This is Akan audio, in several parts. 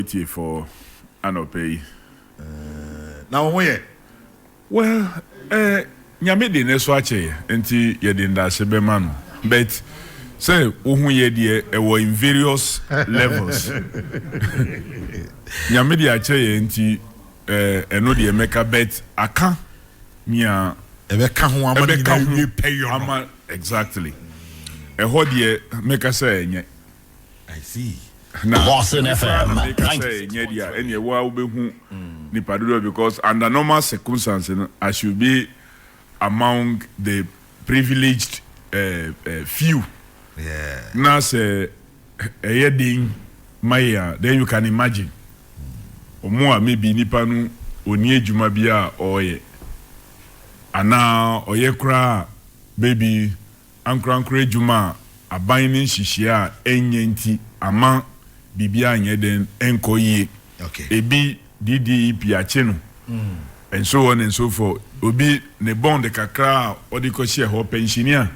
tie for anope. Now where? Well, nyame de ne so ache enti ye de nda se be ma no. But say ohun ye de e wo in various levels. Nyame de ache ye enti eno de make bet aka mia Ebe ka ho ama ni pay your ama exactly. E ho de make say enye. I see. Boston FM. Because under normal circumstances, I should be among the privileged few. Yeah. Now say a yeading Maya, then you can imagine. Or more maybe Nipanu or near Jumabia or ye. And now or ye cry baby Ankre Juma a binding shishia enyenti ama bibia nye den enko ye. Okay. Ebi DDP acheno. And so on and so forth. Obi ne bon de kakra or the koshi ho pensioner.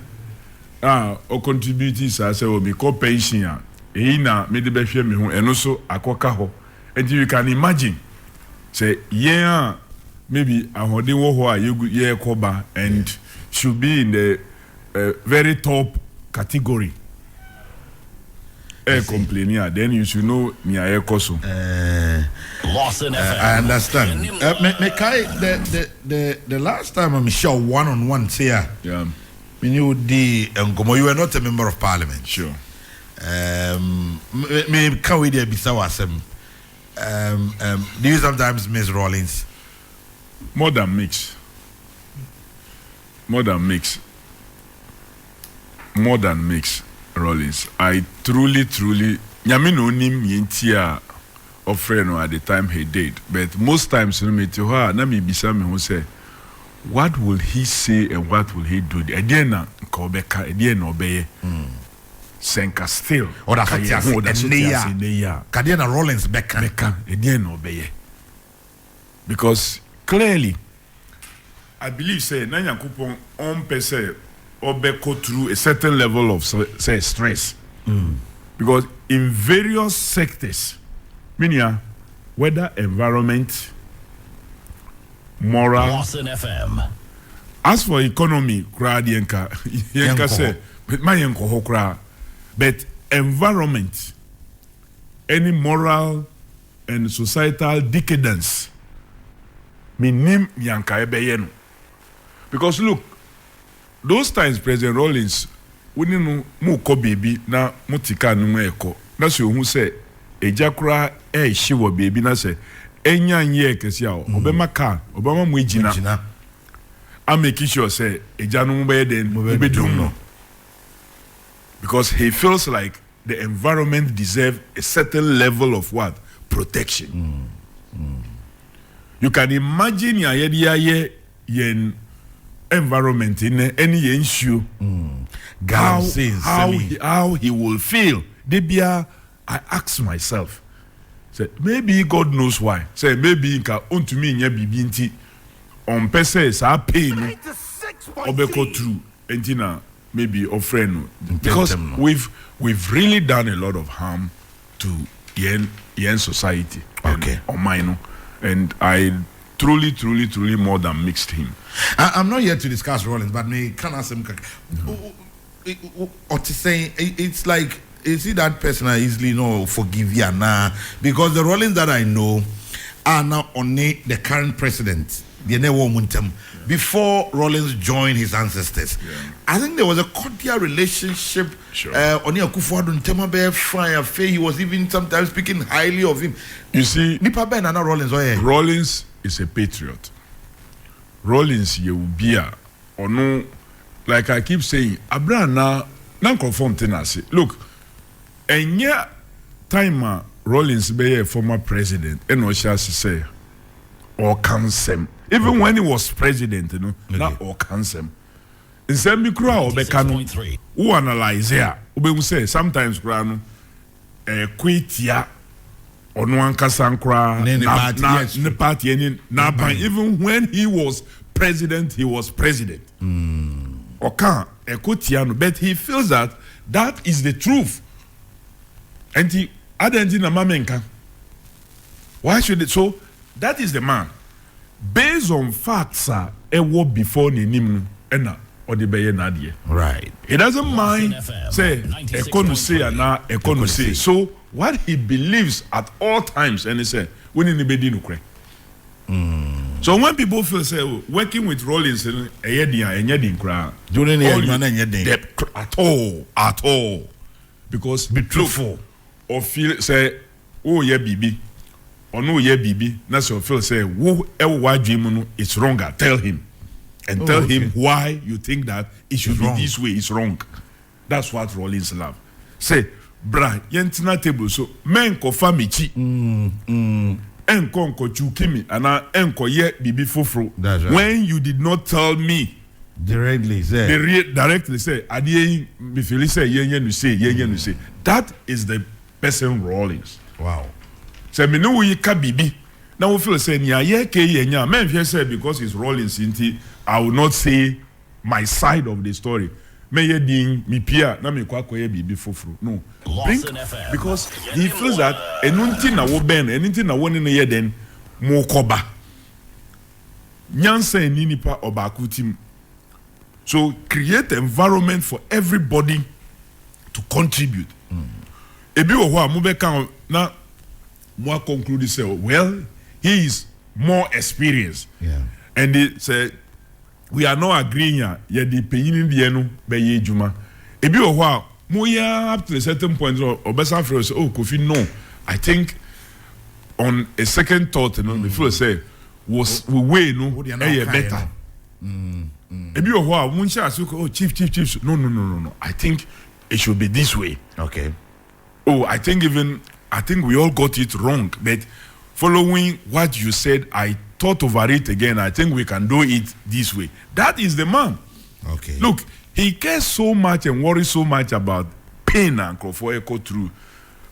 O contribute sa se obi ko pension. E na me de be hwe me ho eno so akoka ho. And you can imagine say yeah maybe ahode wo ho a ye koba and should be in the very top category. Complaining, then you should know me I understand. The last time I'm sure one-on-one here. Yeah. When you you were not a member of parliament. Sure. Me can we there be do you sometimes miss Rollins? More than mix. Rollins. I truly nyame no nim yentia offering at the time he did, but most times no me to her na me bisa me who say what will he say and what will he do again na nka obeka again na obeye senka still or that Kadiana Rollins beka again na obeye because clearly I believe say na yakupon on pese obeko through a certain level of say stress. Because in various sectors, meaning whether environment, moral, Boston FM. As for economy, yenka say, but environment, any moral and societal decadence, minim yanka ebeyeno. Because look, those times President Rollins woni no mu ko baby na mutika no eko na so hu se ejakura hye wo baby na se enyan kesi a obema ka obama mu ejina I make sure say eja no be den be dum no because he feels like the environment deserve a certain level of what protection. You can imagine yen environment in any issue. How he will feel. Debia, I ask myself, say maybe God knows why. Say maybe inka unto me nya bibinti on pese sa pain obeko through entina maybe offering because we've really done a lot of harm to yen society. Okay. On mine, and I truly more than mixed him. I'm not here to discuss Rollins, but me can ask him. Or to say it's like you see that person I easily forgive you now because the Rollins that I know are now only the current president. Before Rollins joined his ancestors, I think there was a cordial relationship. Sure. He was even sometimes speaking highly of him. You see, Rollins is a patriot. Rollins Yewubia or no, like I keep saying, Abrana Nanko tenasi. Look, and yeah, time Rollins be a former president, and what shall say, or cancel. Even when he was president, not or cancel. In some micro or becano, who analyze here, who say sometimes grano, quit ya. Onwan Kasankra, even when he was president, Okan Ekotiano, but he feels that is the truth. And he Adentina Mamenka. Why should it? So that is the man. Based on facts, ewo before ninim ena odibeye nadie. Right. He doesn't mind FM, say ekonu say ana ekonu say. So what he believes at all times, and he said, we need to be nukre. So when people feel say working with Rollins during the at all, because be truthful or feel say oh yeah bibi or no yeah bibi, that's your feel say who ever dream it's wrong. Tell him and tell him why you think that it should be this way. It's wrong. That's what Rollins love. Say, bra yentina table so men ko famichi. Enko chukimi ana enko ye bibi fofro. That's right. When you did not tell me directly say directly say adi me feel say yen say that is the person Rollins. Wow. Say me no we ka bibi now we feel say nya ye ke nya men feel say because it's Rollins inti I will not say my side of the story. Me ye ding mi pia na me kwa ye bibi fofro. No. Bring, because he feels that anything na wo ben anything na woni ne ye den mo koba. Nyansa ni nipa obaku tim. So create environment for everybody to contribute. Ebi wo ho a mo be kan na mo conclude say well he is more experienced. Yeah. And they say we are not agreeing ye the penyin die no be ye juma. Ebi wo ho a Moya up to a certain point or Obesa say, oh Kofi, no. I think on a second thought, you know, before say was we way no better. Maybe you oh chief. No. I think it should be this way. Okay. Oh, I think we all got it wrong. But following what you said, I thought over it again. I think we can do it this way. That is the man. Okay. Look, he cares so much and worries so much about pain and for echo through.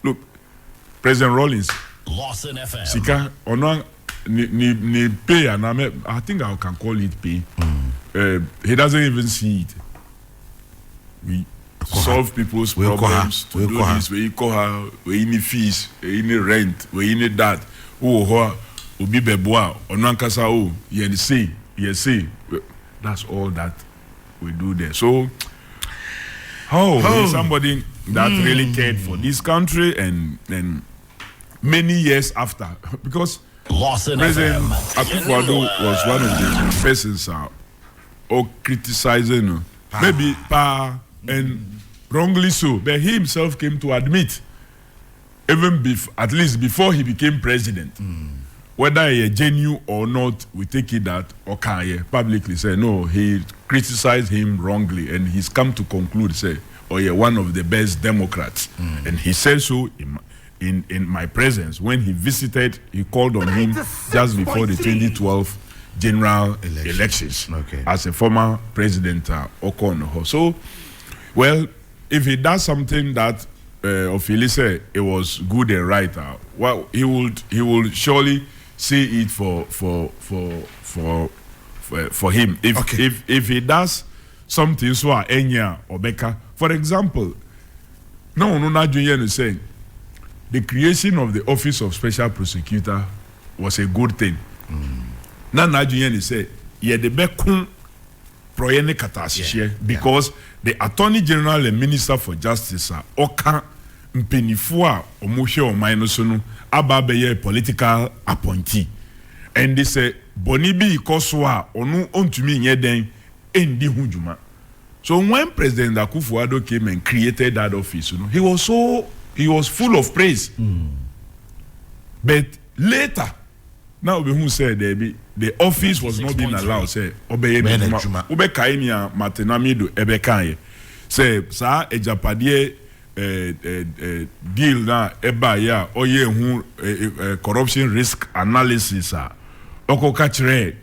Look, President Rollins, Lawson FM. Sika, ono ni pay and I think I can call it pay. He doesn't even see it. We solve people's problems to do this. We call her, we need fees, we need rent, we need that. Oh, obi beboa, ono ankasa oh, say. That's all that we do there. So, somebody that really cared for this country and many years after, because President Akufo Addo was one of the persons criticizing, maybe and wrongly so, but he himself came to admit, even at least before he became president. Whether he genuine or not, we take it that Okaye publicly say no, he criticized him wrongly, and he's come to conclude say, oh yeah, one of the best Democrats, and he said so in my presence when he visited. He called on him just before the 2012 general elections as a former president Okono. So, well, if he does something that Ophelia said it was good and right, well, he will surely see it for him. If he does something so Enya or Becca, for example, no Junior is saying the creation of the office of special prosecutor was a good thing. Na Junior is saying yeah the Bekun proyene katashishe because the Attorney General and Minister for Justice are oka mpenifua omushe o mainosono ababeye political appointee, and they say bonibi ikoswa onu ontumi nyeden endi hujuma. So when President Akufo Addo came and created that office, he was full of praise. But later, now who said the office was not being allowed. Say obeye ube kainia matenamido ebekaye. Say sa ejapadie deal na eba ya oye hu corruption risk analysis oko kachre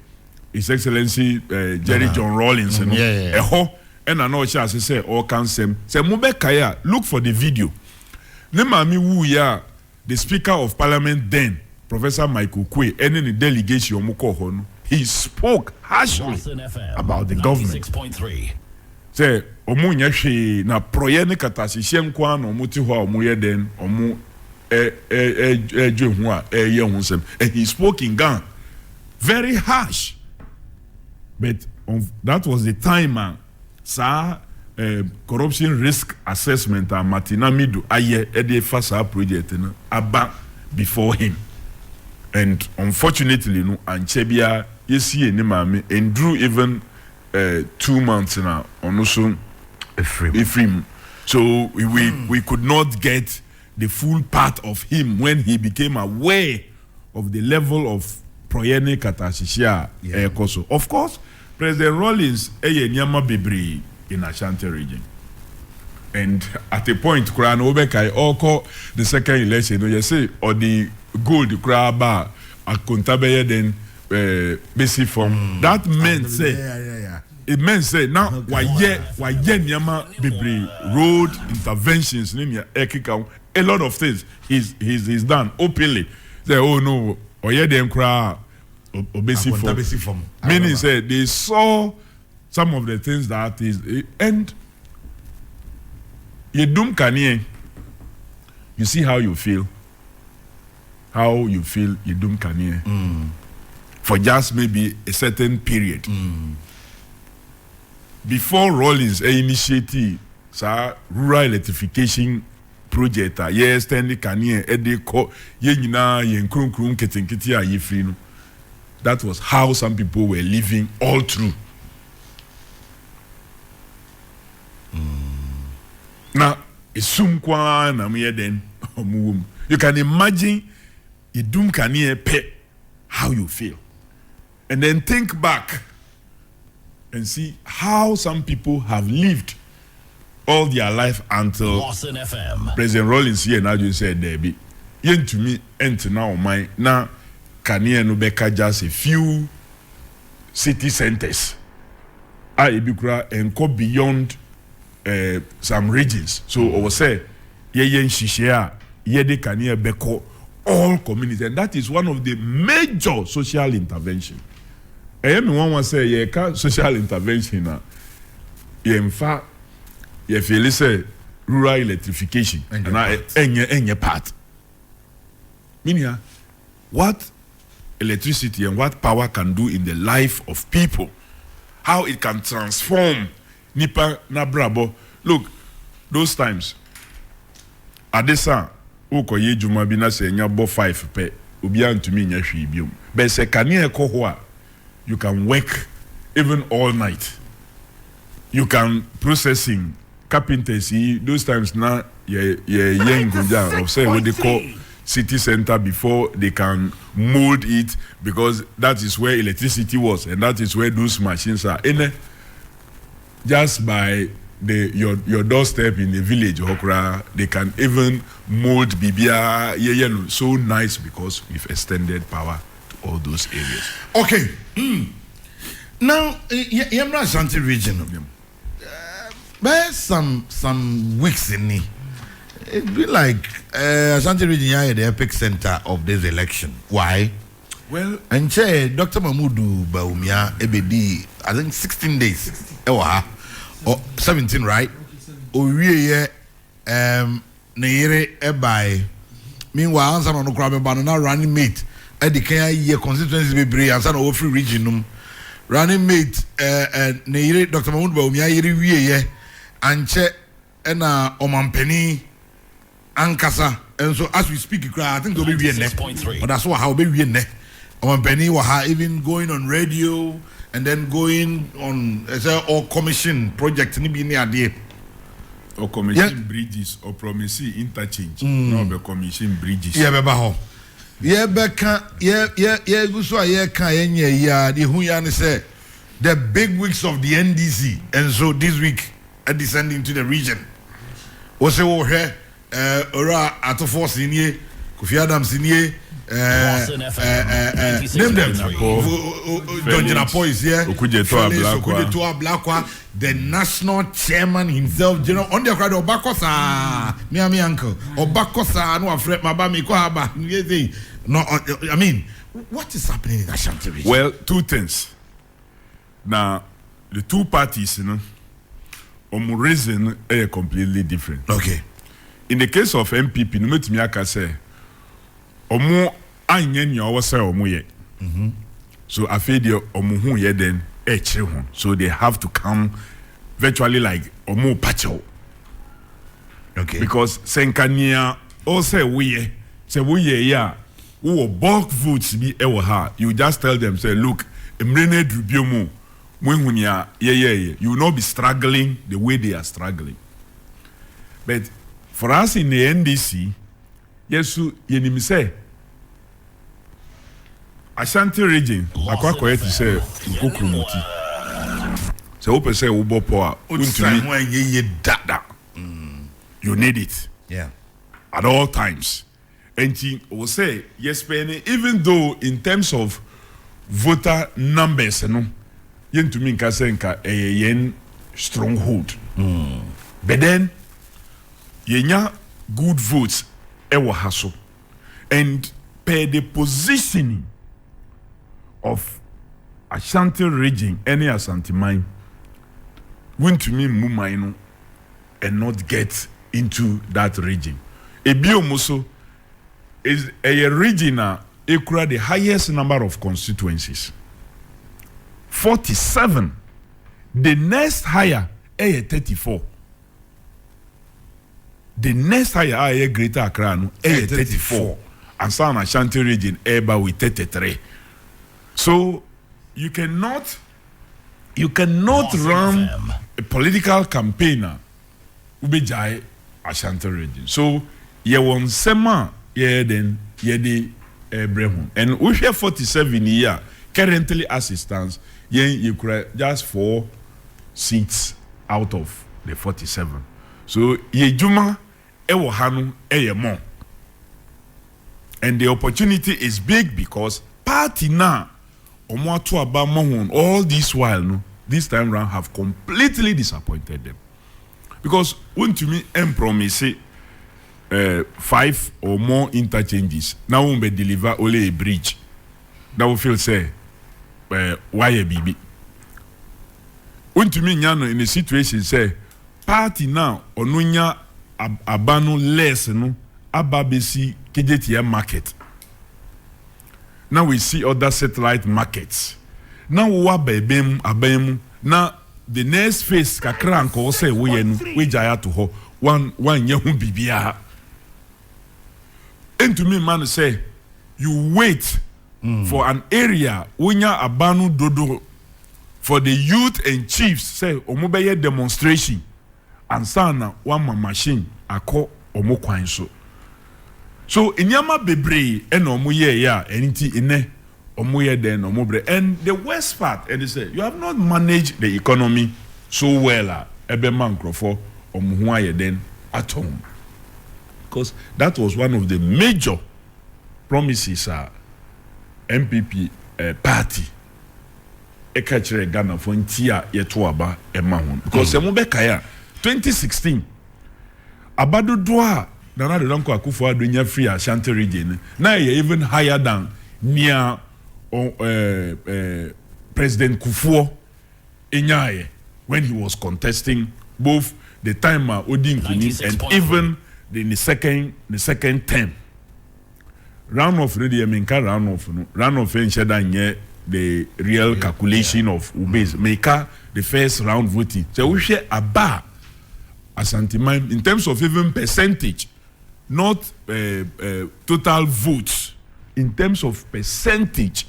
His Excellency Jerry John Rawlings eho and I know chance say all can say mubekaya look for the video. Ne mami wu ya the Speaker of Parliament then Professor Michael Kwe and the delegation Muko he spoke harshly about the government. Say omu nyehwe na proye ne katasihye nkwa na omu ti ho omu ye den omu and he spoke in Ghana very harsh, but that was the time sir corruption risk assessment Martinamidu aye ede fasa project no aba before him, and unfortunately no anchebia yesi eni maame and drew even 2 months now on also Ephraim. So we could not get the full part of him when he became aware of the level of Proyene Katashishia Koso. Of course, President Rawlings Nyama Bibri in Ashanti region. And at a point, Kuran Obekai Oko, the second election, you say, or the gold Kraba Akuntabeye then basic form. That meant say it meant say now why Nyama Bibri road interventions a lot of things he's done openly. Say, oh no, or them cry basic form. Meaning say they saw some of the things that is and Yedum Kanye, you see how you feel Yedum Kanye for just maybe a certain period. Before Rawlings initiative rural electrification project yes Stanley Kanye edeko yenyina yenkrunkrum ketenketi ayefri no, that was how some people were living all through. Now esum kwa na me den omuwum, you can imagine Idum Kanye pe how you feel, and then think back and see how some people have lived all their life until President Rawlings here now just said Debbie yen to me ent now my now Kanye no beka just a few city centers ibikura and go beyond some regions. So I was say yen shishia yede Kanye beko all communities, and that is one of the major social intervention. One was say yeah social intervention in fact you feel say rural electrification and enye part. Meaning what electricity and what power can do in the life of people, how it can transform nipa nabrabo. Look, those times adesa ukoye juma bi na se nya bo 5 pe obi antumi nya hwe biom, but se kane ko ho a you can work even all night. You can processing carpenters those times now young of say what they call city center before they can mold it, because that is where electricity was and that is where those machines are in just by your doorstep in the village Okra, they can even mold bibia so nice because we've extended power to all those areas. Okay. Now Yemra Ashanti region there's some weeks in it. It be like Ashanti region is the epic center of this election. Why? Well, and Dr. Mahmudu Bawumia ebedi I think 16 days. Or 17, right? We Neyere by meanwhile answer no crab banana running mate at the Kenya year constituency be answer no free region running mate Neyere Dr. Mahmudu Bawumia yere and che na omampeni ankasa, and so as we speak I think they'll be but that's what how be omampeni wa even going on radio and then going on or commission project ni bi ni ade or commission bridges or promising interchange no be commission bridges beba ho beka guso aye kan yenye ya the hu ya ni say the big weeks of the NDC, and so this week descending to the region. What's it here? Ora Atofo Senior, Kofi Adams Senior, name them. John Janapo is here. Okujeto Ablakwa, the national chairman himself. You know, on the crowd Obakosa, me uncle Obakosa. No, afraid my bami kohaba. No, I mean, what is happening in Ashanti region? Well, two things. Now, the two parties, reason are completely different. Okay. in the case of MPP, no metimi aka say omo anye nya owo say omo ye. So afei de omo hu ye den e kire ho. So they have to come virtually like omo pacho. Okay. Because senkania o say we ya wo bulk votes bi e wo ha. You just tell them say look, emrene drubiomu when you will not be struggling the way they are struggling. But for us in the NDC, yes, you say Ashanti region, akwa to say Nkokromuti. So open say ubo power. You need it. Yeah. At all times. And he will say, yes, Penny, even though in terms of voter numbers, you know, yen to me nka yen stronghold. But then yenya good votes ewa haso. And per the positioning of Ashanti region, any Ashanti mine, went to me mumaino and not get into that region. Ebiomoso is a region equal the highest number of constituencies. 47. The next higher is 34. The next higher is Greater Accra is 34. And some Ashanti region eba with 33. So you cannot run a political campaign ubejai Ashanti region. So ye won sema ye then ye de Brehun. And we have 47 here currently as it stands. You could just 4 seats out of the 47. So ye juma ewo hanu eye mo. And the opportunity is big because party now omo to aba mohun all this while no this time round have completely disappointed them. Because when to me promise 5 or more interchanges now we deliver only a bridge. Now we feel say why a baby? When to me nyano in a situation say party now onunya abanu less no ababesi KJTM market. Now we see other satellite markets. Now we wa abem now the next phase kakra anko say we jaya to ho one yehu bibia. And to me man say you wait for an area unya abanu dodo for the youth and chiefs say omobeye demonstration and sana one machine ako omokwan so inyama bebre and omoye ya enti ine omoye den omobre. And the worst part and they say you have not managed the economy so well ebe mankrofo omuhuaye den at home, because that was one of the major promises MPP party ekachere Ghana for ntia yeto aba ema ho, because emobeka ya 2016 abado doa Nana de Danko Akufo Addo nya free Ashanti region na even higher than near President Kufuor Enyaye when he was contesting both the time Odin Kunim and even the second term. Round of ready Menka round of enshada the real calculation of Ubez Meka the first round voting. So we share a bar Ashanti mine in terms of even percentage, not total votes. In terms of percentage,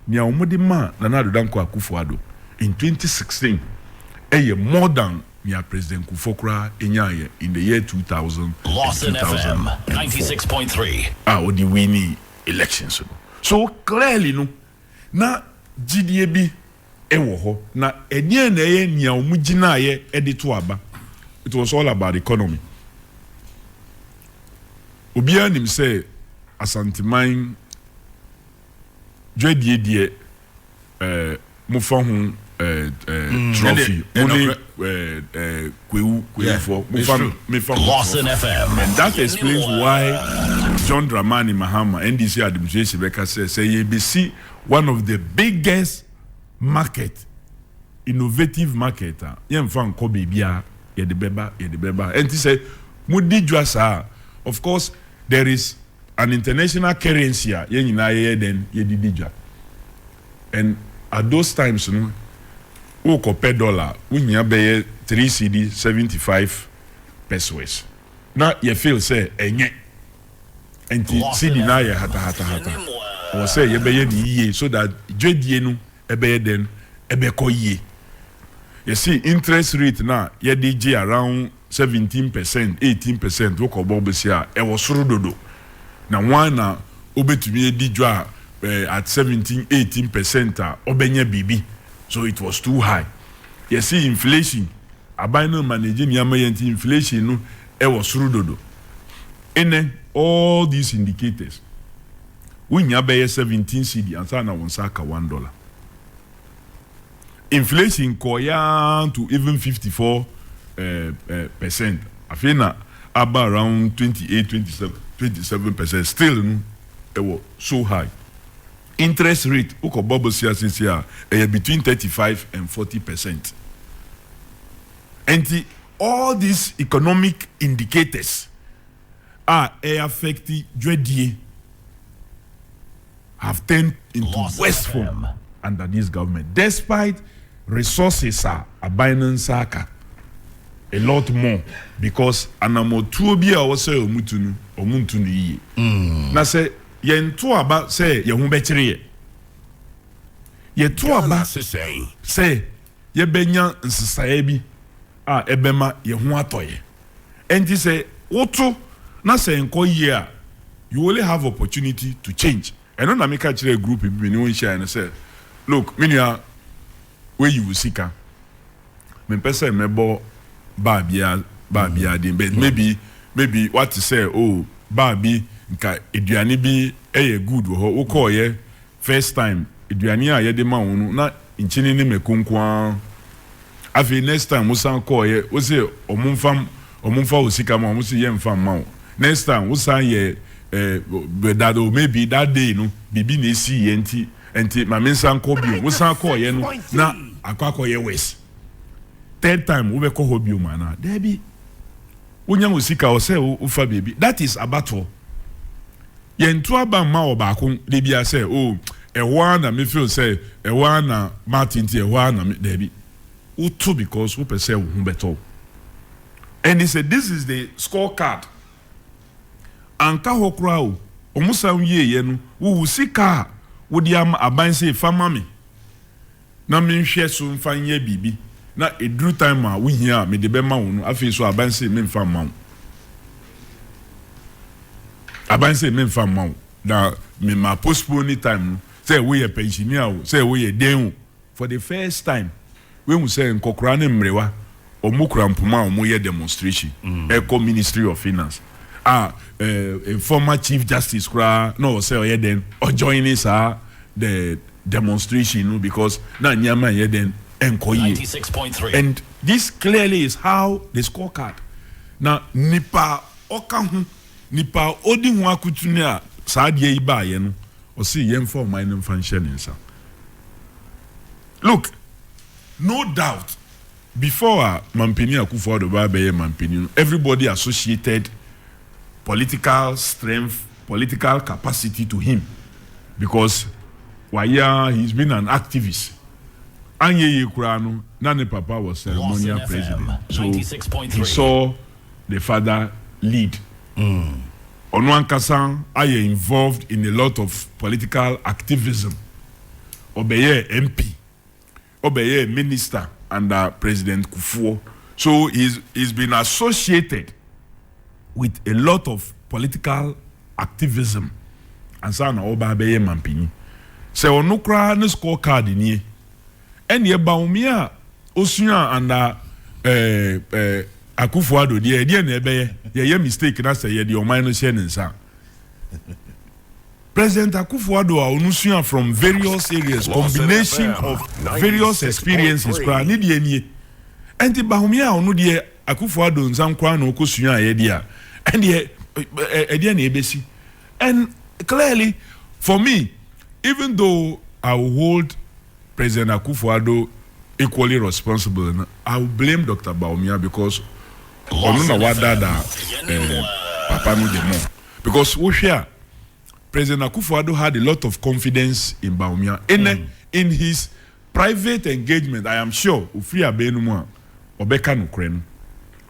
Nya Omodima Nana Danko Akufo Addo in 2016, more than Nya President Kufokra Enyaye in the year 2000. Lawson FM 96.3. Odi winning elections. So clearly no na GDB ewo ho na enye na ye Nya omugina ye edito aba. It was all about economy. Obia nim say Asante mine dwedie mufa hu trophy only kwewu for mufa Lawson FM. And that explains why John Dramani Mahama NDC administration Beka say YBC one of the biggest market innovative market yemfa nko bibia ye de beba and he say Mudi Jwasa, of course, there is an international currency, then Yedidija. And at those times, who per dollar, we have 3 CD 75 pesos. Now you feel say, and CD na ye hata. Or say you be ye so that Jedienu ebe then ebe koye. You see, interest rate now, ye DJ around 17%, 18%, woko bobesia, e was rudodo. Now one na obe to me dijwa at 17, 18% obenye bibi. So it was too high. You see, inflation, abino managing yamayenti inflation no, e was rudodo. And all these indicators, we nyabe 17 CD and sana wonsaka $1. Inflation koya to even 54%. Afina about around 28, 27%. Still, it was so high. Interest rate, uko bubble since here, between 35 and 40%. And all these economic indicators are affecting Dredie have turned into wasteful under this government. Despite resources are abundant saka a lot more because anamo tuobi a wose omuntunu yi. Na say yen to aba say ye hu bekire ye to aba say ye benya nsesaye bi a ebema ye hu atoye. Enti say woto na say enko yi a you only have opportunity to change. And on America a group people when share and say, look, minia where you will seek her. Me person mebo babia din, but maybe what to say, oh, babi nka eduani bi good wo call ye first time eduani a ye de ma wonu na nchini ni mekonkwa afi next time musan call ye wo say omumfa osika ma omusi ye mfa ma next time wo san ye that maybe that day bibi na esi enti mama nsan ko bi wo san call ye no na akwa ye west third time we be call hobby man there be wonya osika o say ufa baby that is a battle yen to aba ma obakun de bia say oh e one na me feel say e one na Martin ti e one na there be uto because we per say hu better and he said this is the scorecard anka hokra o omusa ye no wo sika wo di am aban say fama me na me hwe so mfanye bibi na edru time a wo hia me de be ma wo no afi so aban say me mfa ma wo aban say me mfa ma wo na me ma postpone time say we ye pensioner o say we ye den for the first time we mu say nkokora ne mrewa omukura mpoma omo ye demonstration eco ministry of finance a former chief justice kra no say ye den or join us the demonstration because na nyama ye den enkoye 96.3 and this clearly is how the scorecard na nipa okahu nipa odi hu akutune a saade iba ye no o see ye for minor function nsa look no doubt before Mampini Akufo Addo be Mampini everybody associated political strength political capacity to him because he's been an activist. Anye Kurano, Nane Papa was ceremonial president. So he saw the father lead. Onwan Kasan, I involved in a lot of political activism. Obeye MP, Obeye minister under President Kufuor. So he's been associated with a lot of political activism. And so na Obeye Mampini. Se onukra ne scorecard ni. And ye Bawumia osunya under Akufo Addo die na ebe ye mistake na say ye the omano share nsa. President Akufo Addo onusunya from various areas, combination of various experiences pra ni die nie. Enti Bawumia onu die Akufo Addo nsan kwa na okosunya ye dia. And ye na ebesi. And clearly for me, even though I will hold President Akufo Addo equally responsible, I will blame Dr. Bawumia because Onuna wadada Papa no de more. Because we share President Akufo Addo had a lot of confidence in Bawumia. In his private engagement, I am sure Ufri Abenuma Obeka no kren.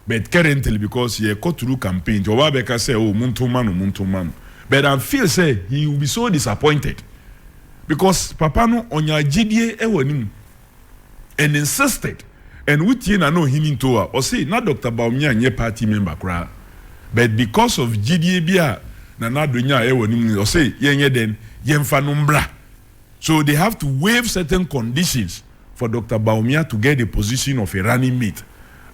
But currently, because he got through campaign, Obeka say, oh, Muntumanu. But I feel say he will be so disappointed. Because Papa no onya GDA ewanim and insisted. And with you know him into her, or say, not Dr. Bawumia nye party member cry. But because of GDA bia, na dunya ewanim, or say, yenye den, yemfa numbra. So they have to waive certain conditions for Dr. Bawumia to get the position of a running mate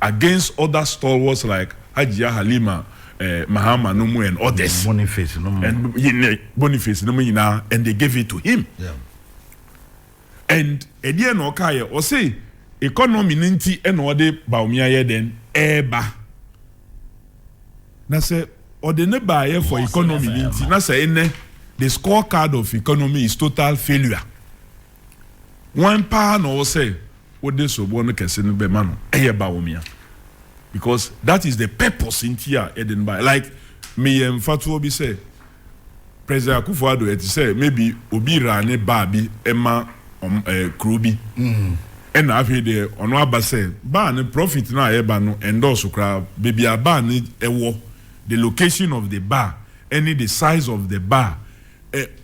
against other stalwarts like Hajia Halima, Mahama Numu and others. Boniface Numu. And Boniface Numu, and they gave it to him. Yeah. And Edian Okaya, or say, economy ninti and ode Bawumia then eba. Na say, or the neba for economy ninti, na say, the scorecard of economy is total failure. One part no say, what this will want to say no be mano, Bawumia. Because that is the purpose in here, Edinburgh. Like me and Fatu Obi say, President Akufo Addo it say maybe Obi Rane Babi Emma Krubi. And after the ono aba say, ba ne profit na eba no endorse kra baby aba ni ewo the location of the bar, any the size of the bar.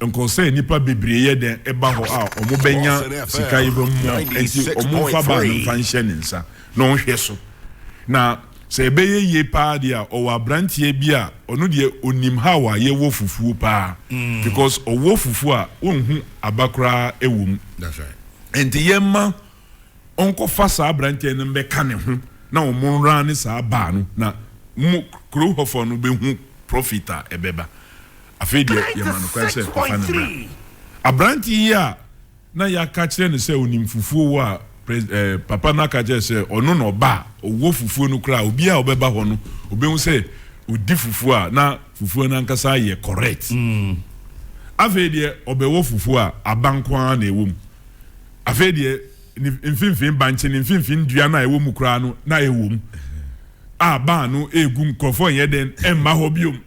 Uncle say nipa bebreye den eba ho a omo benya sika ibo mo enti omo fa ba no function nsa no hwe so. Na se ebeye ye pa dia o wa brantie bi a onu de onim ha wa ye wo fufuo pa because o wo fufuo a onhu abakra ewum. That's right. Enti yemma onko fa sa brantie no be ka ne ho na o mo ran ne sa ba no na mu kro hofo no be hu profita ebeba afedi yemma no kwa se ko fa ne abrantie ya na ya ka kire ne se onim fufuo wa Papa Nakaje say ono no ba owo fufuo no kra obi a obeba ho no obehu say odi fufuo a na fufuo na nkasa ye correct afede obewo fufuo a abankwa na ewom afede mfimfim banche ni mfimfim dua na ewom kra no na ewom a ba no egu nkrofo ye den emma ho biom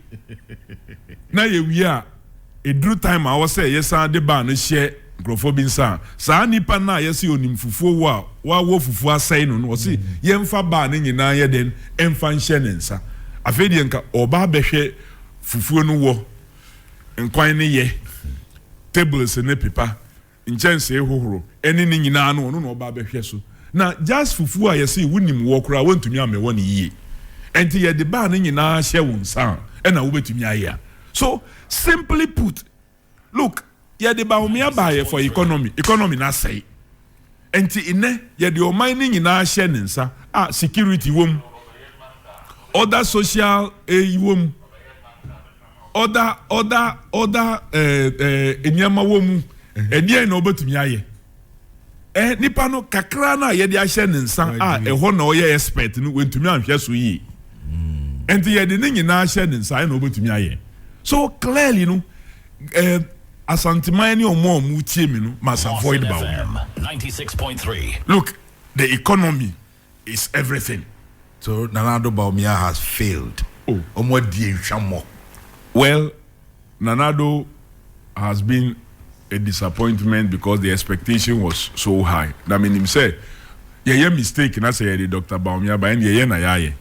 na ye wi a edru time a wo say yesa de ba no hye Grofobin sa nipa na yesi onim fufuo wa wo fufuo asai no no si yemfa ba ne nyina ye den emfa nhye ne nsa afedi nka oba behwe fufuo no wo nkwan ne ye tables ne pepa nchense hohoro eni ne nyina no no oba behwe so na just fufuo a yesi wunim wo kura wontumi amewo ne yie enti ye de ba ne nyina hye wo nsa na wo betumi aye so simply put look ye de Bawumia baye for economy na say enti ine ye de oman ni nyina hye ne nsa security wom other social wom other enyama wom enie na obetumi aye nipa no kakra na ye de ahye ne nsa eho na oye expert no wentumi anhwe so yi enti ye de ne nyina hye ne nsa na obetumi aye so clearly no Asantimani or more mutiemino must avoid Bawumia. 96.3. Look, the economy is everything. So Nanado Bawumia has failed. Well, Nanado has been a disappointment because the expectation was so high. I mean, him say, yeah, mistake. And I say, Dr. Bawumia, but yeah,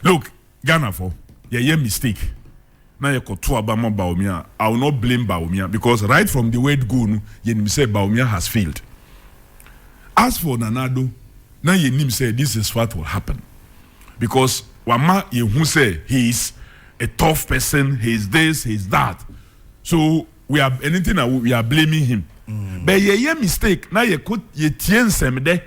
look, Ghana for yeah, mistake. Na ye koto abama Bawumia. I will not blame Bawumia because right from the word go no ye say Bawumia has failed. As for Nanado, na ye nim say this is what will happen because wama ye who say he is a tough person, he is this, he is that. So we are anything that we are blaming him. But ye mistake na ye could ye tiensem de.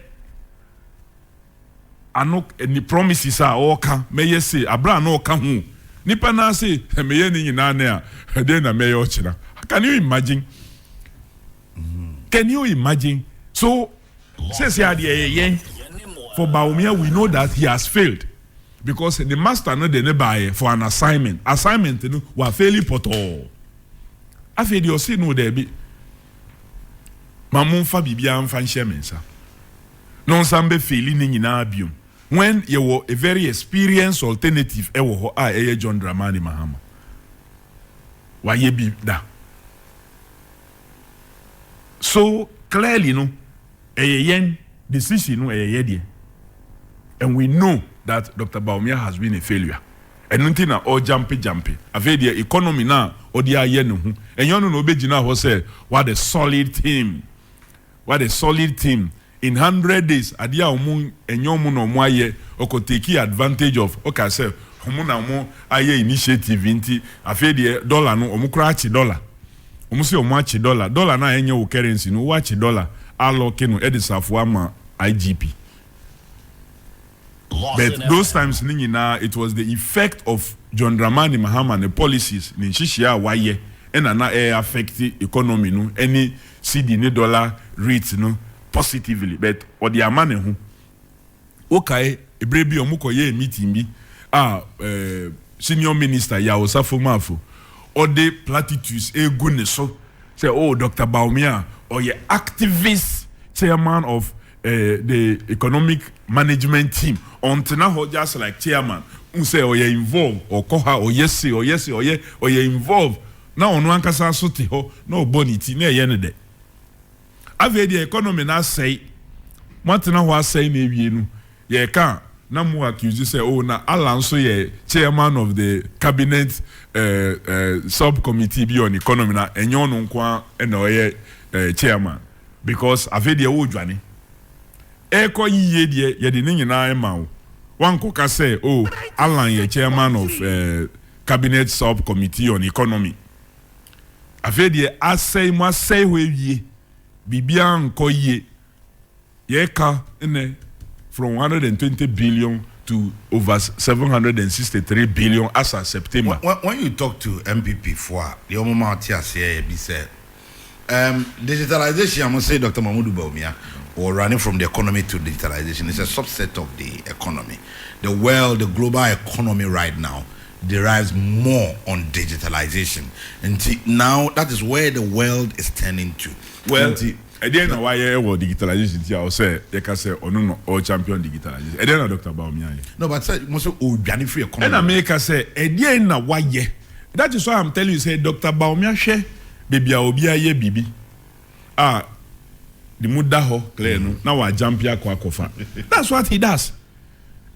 Ano any promises are all can may ye say abra no can who. Nipa na say meye ni nyina na a den na meye ochina. Can you imagine? Can you imagine? So says here for Bawumia we know that he has failed because the master no dey buy for an assignment. Assignment no wa fairly poto. Afedi o say no there be. Mamun fa bibia mfa nhye mensa. Non sambe faili ni nyina biom. when you were a very experienced alternative John Dramani Mahama. Why ye be that? So clearly, no, yen decision no and we know that Dr. Bawumia has been a failure. And nothing all jumpy. I've had the economy now, or the yen and you know Bejina who said, what a solid team. What a solid team. In 100 days, adia omun enyomu no mwaye oko take advantage of okay say omu na omu aye initiative inti afedi dollar no omu kra achi dollar. Omu se omu achi dollar. Dollar na enye wo currency no wo achi dollar aloke no edisafo ama IGP. But those times it was the effect of John Dramani Mahama and the policies in Shishia waye and na affect the economy no any CD ni dollar rate no positively, but or the amane who okay ebrebi omuko ye meeting bi senior minister ya osafo mafo or the platitudes egune so say oh Dr. Bawumia or ye activist chairman of the economic management team until now just like chairman who say or ye involved or koha or yes or ye involved now on one kasa sote ho no boniti na ye ne de ave the economy na say montana ho say na ewie nu ye kan na mu accuse say oh na Alan so ye chairman of the cabinet subcommittee bi on economy na enyo no nko na oye chairman because ave the odwane eko yiye de ye de nyina ema wo wanko ka say oh Alan ye chairman of cabinet subcommittee on economy ave the asay mo asay ho ewie Bibia nko ye ka from 120 billion to over 763 billion as of September. When you talk to MPP for the Omomatia said digitalization, I must say Dr. Mahmoud Bawumia or running from the economy to digitalization is a subset of the economy. The global economy right now derives more on digitalization. And now that is where the world is turning to. Well, I didn't know why digitalization. I say, they can say, oh no, all champion digitalization. I didn't know Dr. Bawumia. No, but say, most of all, free economy. And America say, I didn't know why. That is why I'm telling you, say, Dr. Bawumia share, baby, obia ye bibi. The mudaho, clear no. Now I jump here, kwakofa. That's what he does.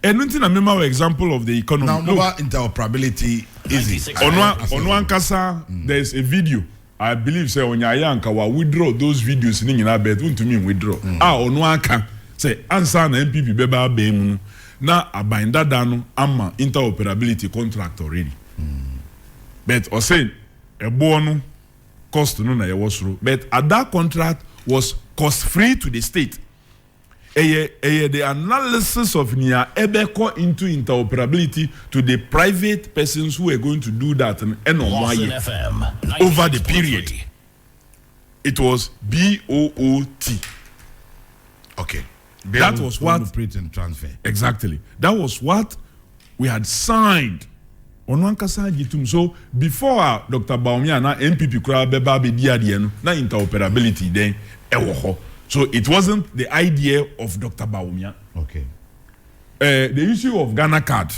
And nothing a memorable example of the economy. Now, mobile interoperability easy. On one kasa, there's a video. I believe say on Yanka wa withdraw those videos in our bedroom to me withdraw. On one can say answer na MPP beba be na abinda dano ama interoperability contract already. But or say a bono cost no na ye was through. But at that contract was cost free to the state. The analysis of Nia Ebeko into interoperability to the private persons who are going to do that and over the period. It was BOOT. Okay. That was what print and transfer. Exactly. That was what we had signed. So before Dr. Bawumia na MPP kura beba be dia na interoperability then ewo. So it wasn't the idea of Dr. Bawumia. Okay. The issue of Ghana card.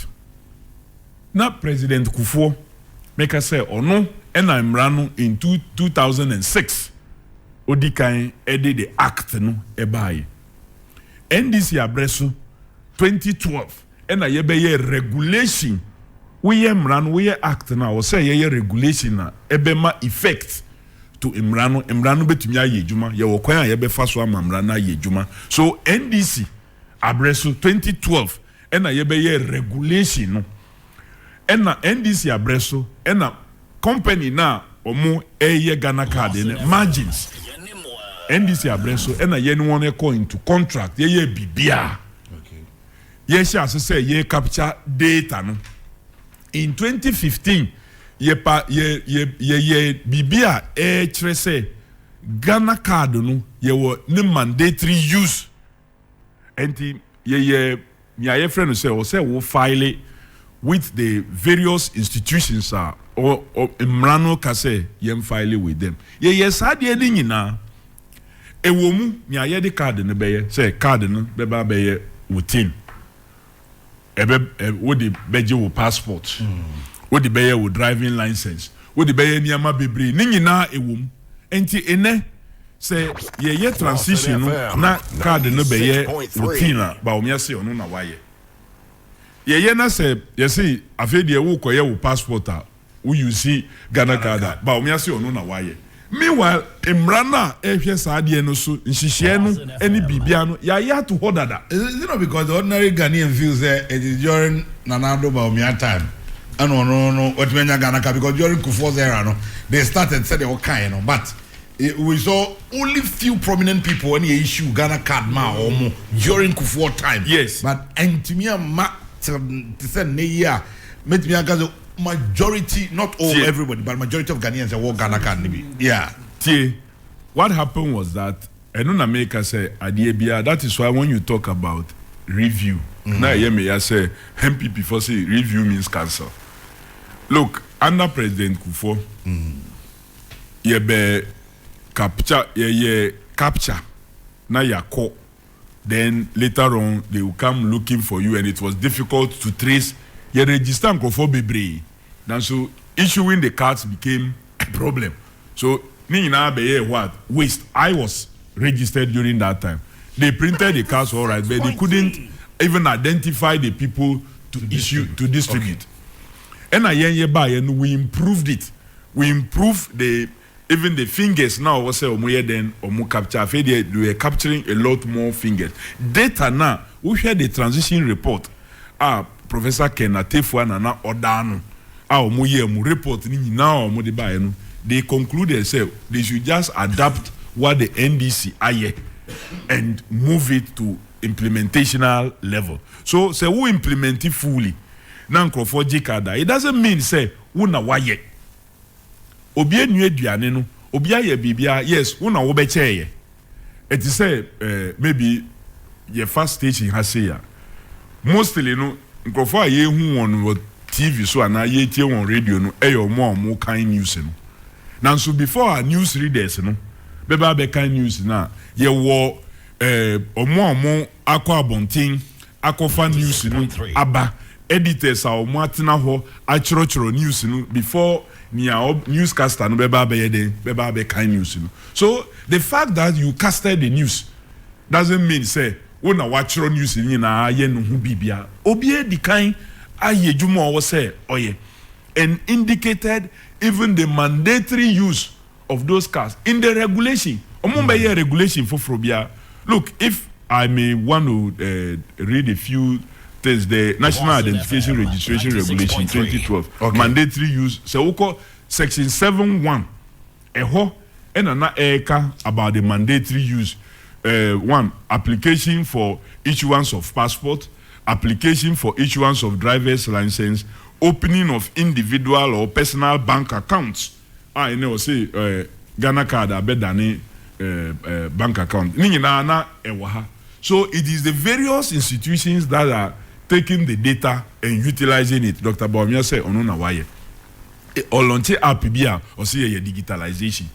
Now President Kufuor make us say, oh no, and I'm running in 2006. Odikan edit the act no ebaye. NDC abreso 2012. And I yebe regulation. We act now. Or say ye regulation na ebema effect. To Imrano betumi aye juma ye wo kwan ye be fa so amamrana aye juma so NDC abreso 2012 ena ye be ye regulation no ena NDC abreso ena company na omo eye Ghana card ne margins NDC abreso ena ye no one call into contract ye bibia okay ye sha say ye capture data no in 2015 ye bibia say Ghana card no ye wo ne mandatory use enti ye friend say wo file with the various institutions or Imrano ka say ye file with them ye sade ni nyina ewo mu ye de card ne be say card no be ba be ye routine What the beje wo passport. What the beye wo driving license. What the beye niyama bebre. Ni nyina ewom. Enti ene say ye transition no na card no beye routine Bawumia say ono na waye. Ye na say say afedi e wo koye wo passport a wo use Ghana card Bawumia say ono na waye. Meanwhile, Imrana, Sadia no so Nshisheno, any Bibiano, ya to Hodada. Is it not because the ordinary Ghanaian feels it is during Nanado Bawumia time? And no, what when Ganaka because during Kufuor's era, no, they started said they were kind, but we saw only few prominent people when he issue Ghana card or more during Kufuor time. Yes, but Antimia to send Neya, met me majority, not all everybody, but majority of Ghanaians are Ghana card. Yeah. What happened was that in America say Adiebia. That is why when you talk about review, now I say MPP for say review means cancel. Look, under President Kufuor, ye be capture now ya call. Then later on they will come looking for you, and it was difficult to trace. You register Kufuor bebre. And so issuing the cards became a problem. So what waste. I was registered during that time. They printed the cards all right, but they couldn't even identify the people to distribute. And we improved it. We improved even the fingers now was then capture. They were capturing a lot more fingers. Data now, we had the transition report. Professor Kenatefua Nana Odano. Report now they concluded they should just adapt what the NDC aye and move it to implementational level. So who implement it fully? Nanko for Jikada. It doesn't mean una waye. Obie new duane no, obia ye bibia, yes, una wobeche. It is maybe your first station has say mostly no nkofo ye hu on TV so na ye tie on radio no eyo mo kind news no. Now so before our news readers no beba be kind news na ye wo omo akwa abontin akofa news no aba editors a omo atena ho achorochoro news no before newscaster no beba be kind news no. So the fact that you casted the news doesn't mean say una wachoro news ni na ye no hu bibia obie di kan aye juma was say oye and indicated even the mandatory use of those cars in the regulation. Regulation for Frobia. Look, if I may want to read a few things, the National Identification Registration Regulation 2012, mandatory use. So section 7.1, and an about the mandatory use. 1, application for issuance of passport, application for issuance of driver's license, opening of individual or personal bank accounts. I know say Ghana card abedani bank account. So it is the various institutions that are taking the data and utilizing it. Dr. Bawumia said onuna waye. Olonche apibia or say digitalization.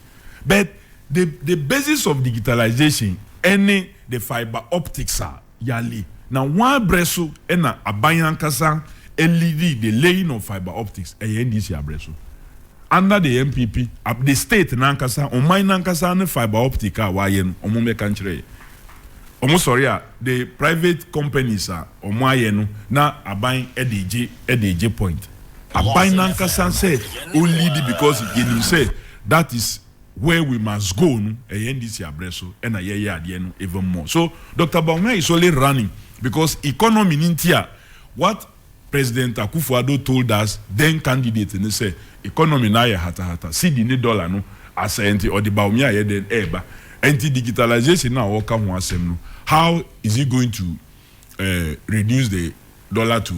But the basis of digitalization any the fiber optics are yali. Now one breso ena abayan kasa LED the laying of fiber optics NDC abreso. Under the MPP, the state nankasa on my nankasa ne fiber optic wayen omume kanchre. Sorry, the private companies are omoyeno na abayin EDJ point. Abayin nankasa said only because you say that is where we must go no NDC abreso and even more. So Dr. Bawumia is only running because economy in India, what President Akufo-Addo told us, then candidate, and they say economy na ya hata see the dollar no as anti or the Bawumia then eba anti-digitalization now work on no. How is he going to reduce the dollar to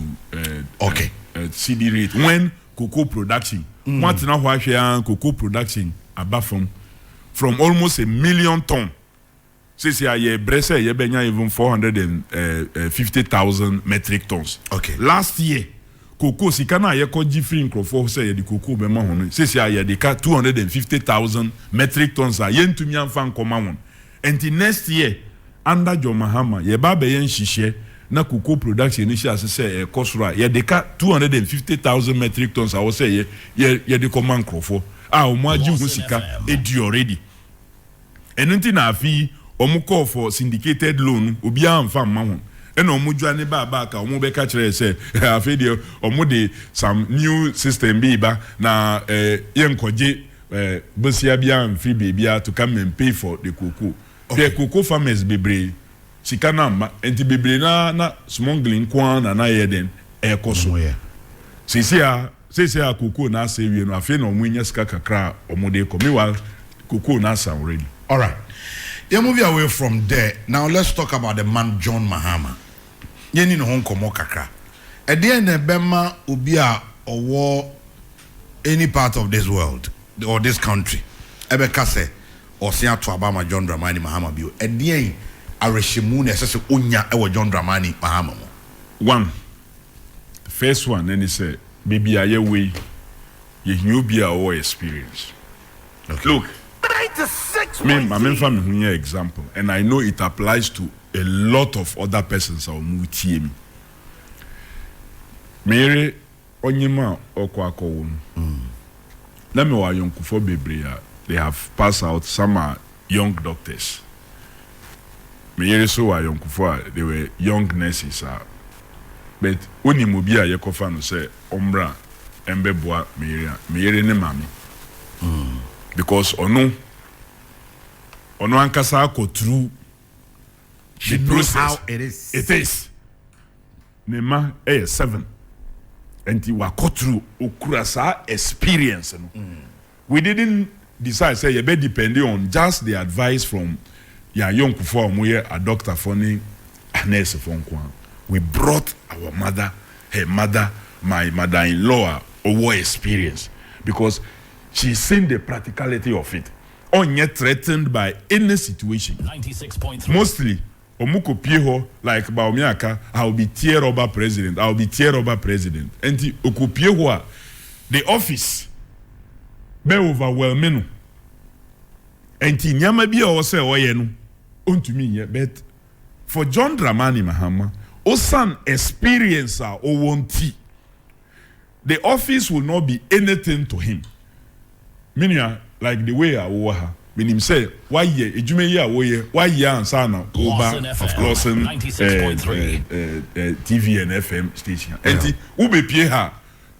CD rate when cocoa production what now cocoa production above from almost 1 million ton. Since ye brese ye benya even 450,000 metric tons. Okay. Last year, cocoa sikana ye ko different crop say the cocoa be ma hono. Since ye de 250,000 metric tons a yen tumi amfa nkoma won. And the next year under John Mahama ye ba be yen hihye na cocoa production ni share say kosura ye de ka 250,000 metric tons I was say ye de command crofo omo agi hu sika edi already enunti na afi omo call for syndicated loan obi amfa mma ho ena omo dwane ba ka omo be ka kire say afi de omo de some new system bi ba na ye nkoje bosia bia amfi bebia to come and pay for the cocoa. The cocoa farmers bebre sika na ma enti bebre na smuggling kwan na yeden ekoso ye sisi a cocoa na say we no afi na omunya sika kakra omode ko meanwhile cocoa na sound already. All right, you move away from there. Now let's talk about the man John Mahama. Yeni no hon komo kakra e dey na bema obi a owo any part of this world or this country ebe kase Osia to Abama John Dramani Mahama bio. Edie arehemu na sese onya ewo John Dramani Mahama mo. One. The first one then he say baby aye we ye be our experience. Okay. Look. 96. Me family here example and I know it applies to a lot of other persons or mutie me. Mere onyima okwa won. Let me wa yonkufo bebre they have passed out. Some are young doctors. So are young they were young nurses. But when you move here, you can say Ombra Embeboa Meyere ne mami. Because ono ankasa ko through the process how it is. It is. Nema 7. And you are go through okurasa experience. We didn't decide say you be depending on just the advice from your young before a doctor for a nurse for we brought our mother, her mother, my mother-in-law over experience because she's seen the practicality of it. Yet threatened by any situation. 96.3. Mostly omuko pieho like Bawumia, I'll be tier over president. I'll be tier over president. And the okupieho the office be overwhelming. And nyama bi o say oye no ontumi ye but for John Dramani Mahama osan experience o wonti the office will not be anything to him. Meaning like the way I wo ha meaning say why ye ejume ye awoye why ye ansa na oba of Lawson 96.3 TV and FM station. And ube pie ha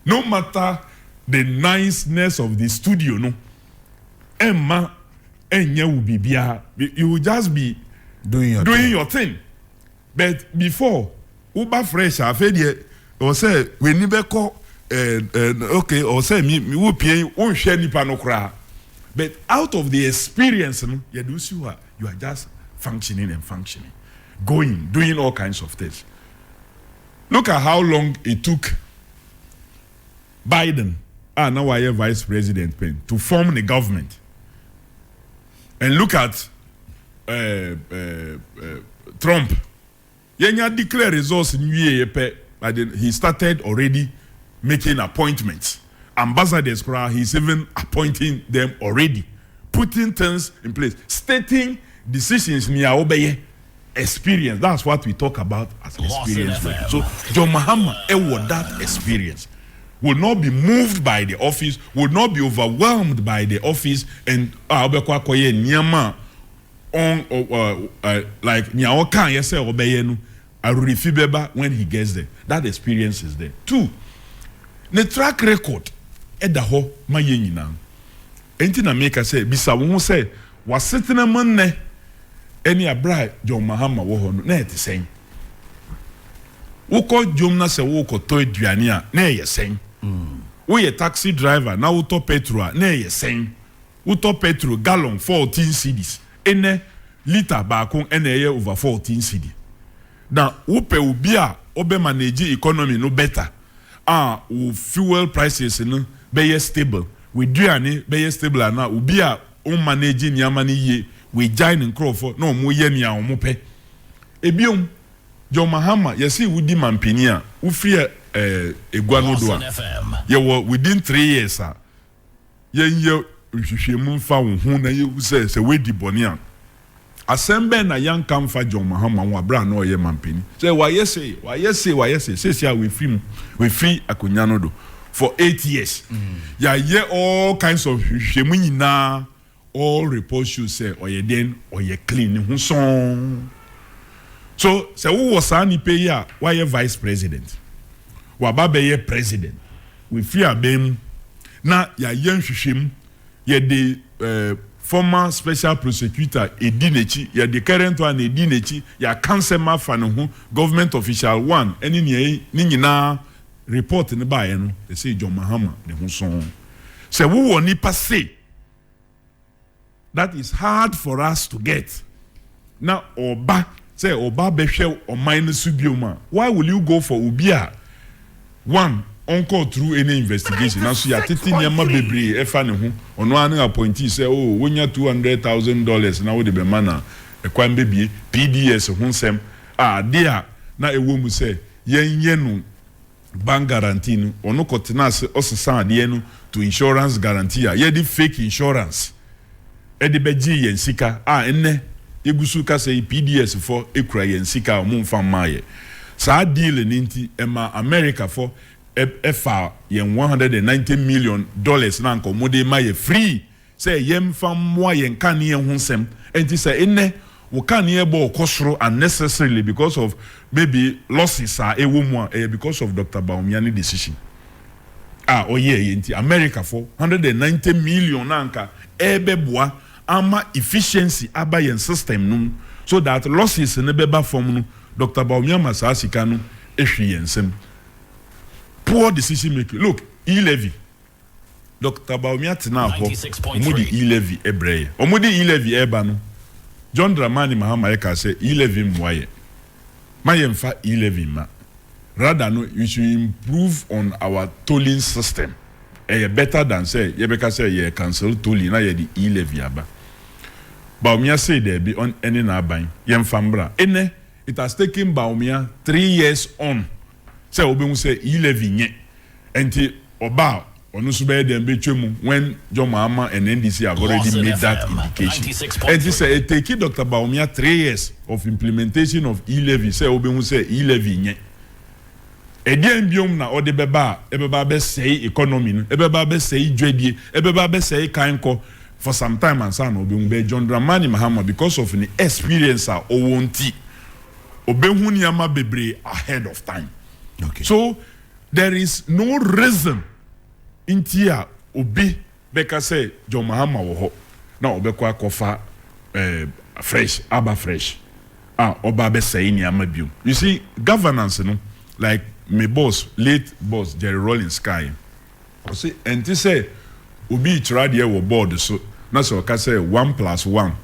no matter the niceness of the studio no Emma enye will be bia you will just be doing your thing. But before uba fresh afedie or say we ni be call okay or say me will pay won share nipa no kra. But out of the experience no you do see you are just functioning doing all kinds of things. Look at how long it took Biden now I am vice president to form the government. And look at Trump. Yenya declare results in UAE, but then he started already making appointments. Ambassadors, he's even appointing them already, putting things in place, stating decisions near obey experience. That's what we talk about as experience. So John Mahama that experience will not be moved by the office, will not be overwhelmed by the office, and nyama on like nyawo kan yese obeye no arurifibeba when he gets there. That experience is there. 2, the track record edaho maye nyina. Enti na make say bisa wo say wasetena manne eni abra John Mahama wo ho no na etisen. Woko jom na se woko to aduane a na yesen. We a taxi driver now auto petrol na yesen. Auto petrol gallon 14 cedis. Ene liter baako ene ye over 14 cedi. Now upe ubia obe manage economy no better. Fuel prices no be stable. We duane be stable na ubia o manage nyama ni ye we join nkrofo na omo ye nia omo pe. Ebiom John Mahama yesi wudi mampini a wo free egwano do a ye within 3 years ye nhwehwemu fa wo hu na ye say we di boni a Assemble na young come for John Mahama wa bra no ye mampini. Say why you say say we free Akunyano do for 8 years. Ya ye all kinds of shemu na all reports you say or ye then or ye clean hu son. So say who was ani pay ya why ye vice president. Wa ba be ye president. We free abem na ya ye hwehwem ye the former special prosecutor Edinechi, ya the current one Edinechi, ya council mafano government official one, any ni na report in the bay no, they say John Mahama, the who song. Say who won nipa say that is hard for us to get. Now Oba say Oba Beshel or minus Subioma. Why will you go for Ubia? One Uncle through any investigation. Now, so you are taking your baby, Efanu, on one appointee say, oh, when you're $200,000 now, the manner, a quite baby, PDS, Hunsem, dear, now a woman say, yen bank guarantee, or no cotinas, also san dienu to insurance guarantee, ye the fake insurance. Edi beji yen sika, enne, Yegusuka say PDS for Ekra yen sika, moon from Maye. Sa deal in Inti, Emma America for FR yen $190 million na nko mode ma ye free say yem fam mo yen kan ye hunsem enti say enne wo kan ye bo kosoro unnecessarily because of maybe losses are because of Dr. Bawumia decision enti America for $190 million na nka ebeboa ama efficiency aba yen system no so that losses ne beba from no Dr. Bawumia masasika no ehwe yensem. Poor decision making. Look, e-levy. Dr. Bawumia tina ho. Omudi e-levy ebreye. Omudi e-levy ebano. John Dramani Mahama eka say e-levy mwaye. Mayemfa e-levy ma. Rather no, we should improve on our tolling system. Better than say, yebeka say ye cancel tolling na ye di e-levy aba. Bawumia say there be on any na buying. Yemfambra. Ene, it has taken Bawumia 3 years on. Say obi say e-levy nye enti oba onu so be dem betwemu when John Mahama and NDC have already made that indication. And he say it take Dr. Bawumia 3 years of implementation of e-levy. Say obi say e-levy nye edien biom na ode beba be say economy no ebeba be say dwedie ebeba be say kanko for some time and say no obi be John Dramani Mahama because of the experience a owonti obi hu niama bebre ahead of time. Okay. So there is no reason in tia obi beka say John Mahama wo ho na obekwa kofa fresh aba fresh oba be say ni amabium. You see governance no like my boss late boss Jerry Rollins Sky o say enti say obi try there wo board so na so ka say 1 + 1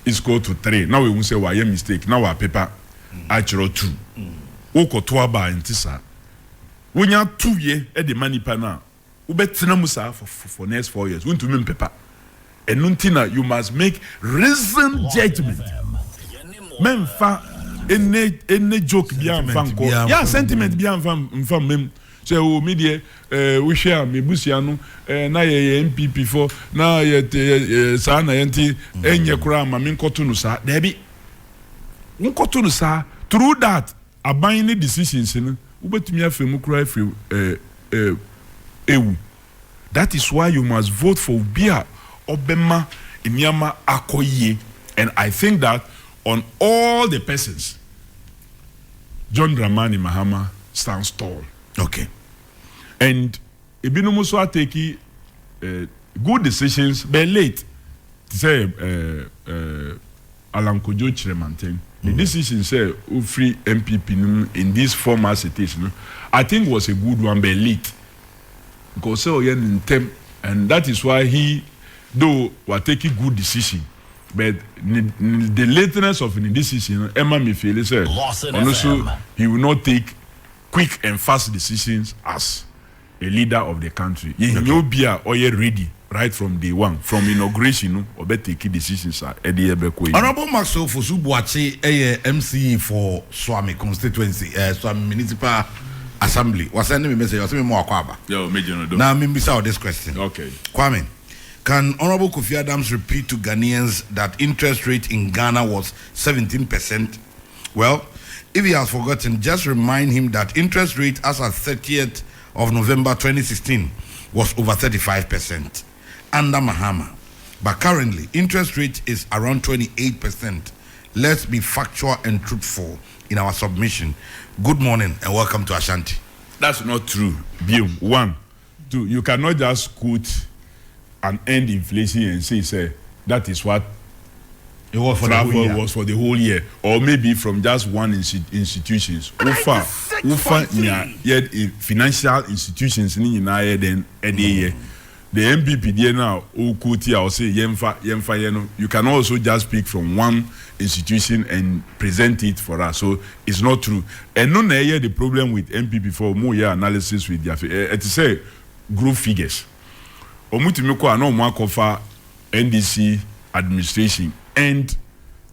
is equal to 3. Now we won't say why mistake now our paper actually 2. Oko to aba ntisa wonya 2 ye e de manipa na ubetina musa for next 4 years won't me paper enuntina you must make reasoned judgment memfa ene joke bia mfanko ya sentiment bia mfam mem say o me de we share me busia no na ye MPP for na ye sa na yenti enye kura ma me nkoto no sa da bi nkoto no sa through that abandon decisions no ubetumi afemu kura afi ewu. That is why you must vote for Bia Obema Inyama Akoye. And I think that on all the persons John Dramani Mahama stands tall. Okay. And Ibinumuso take good decisions but late to say Alan Kojo Chiremanten. The decision say free MPP in this form as it is, I think was a good one, but late. Because so in term, and that is why he, though, was taking good decision, but the lateness of the decision, Emma Mifele said, and also he will not take quick and fast decisions as a leader of the country. He will be ready. Right from day one, from inauguration, or better key decisions at the Ebekwe. Honorable Maxwell Fusubuachi, MCE for Swami constituency, Swami Municipal Assembly. Was sending me message, I was saying more Kwaba. Yo, Major. Now, me miss out this question. Okay. Kwame, Can Honorable Kofi Adams repeat to Ghanaians that interest rate in Ghana was 17%? Well, if he has forgotten, just remind him that interest rate as at 30th of November 2016 was over 35% under Mahama. But currently, interest rate is around 28%. Let's be factual and truthful in our submission. Good morning and welcome to Ashanti. That's not true. Bill, 1, 2, you cannot just quote and end inflation and say that is what it was for travel was for the whole year, or maybe from just one institutions. Ufa financial institutions in United then the MPP there now Ukuti or say Yemfa. You can also just speak from one institution and present it for us. So it's not true. And no the problem with MPP for more analysis with their it say group figures. Omutimiko no more cover NDC administration and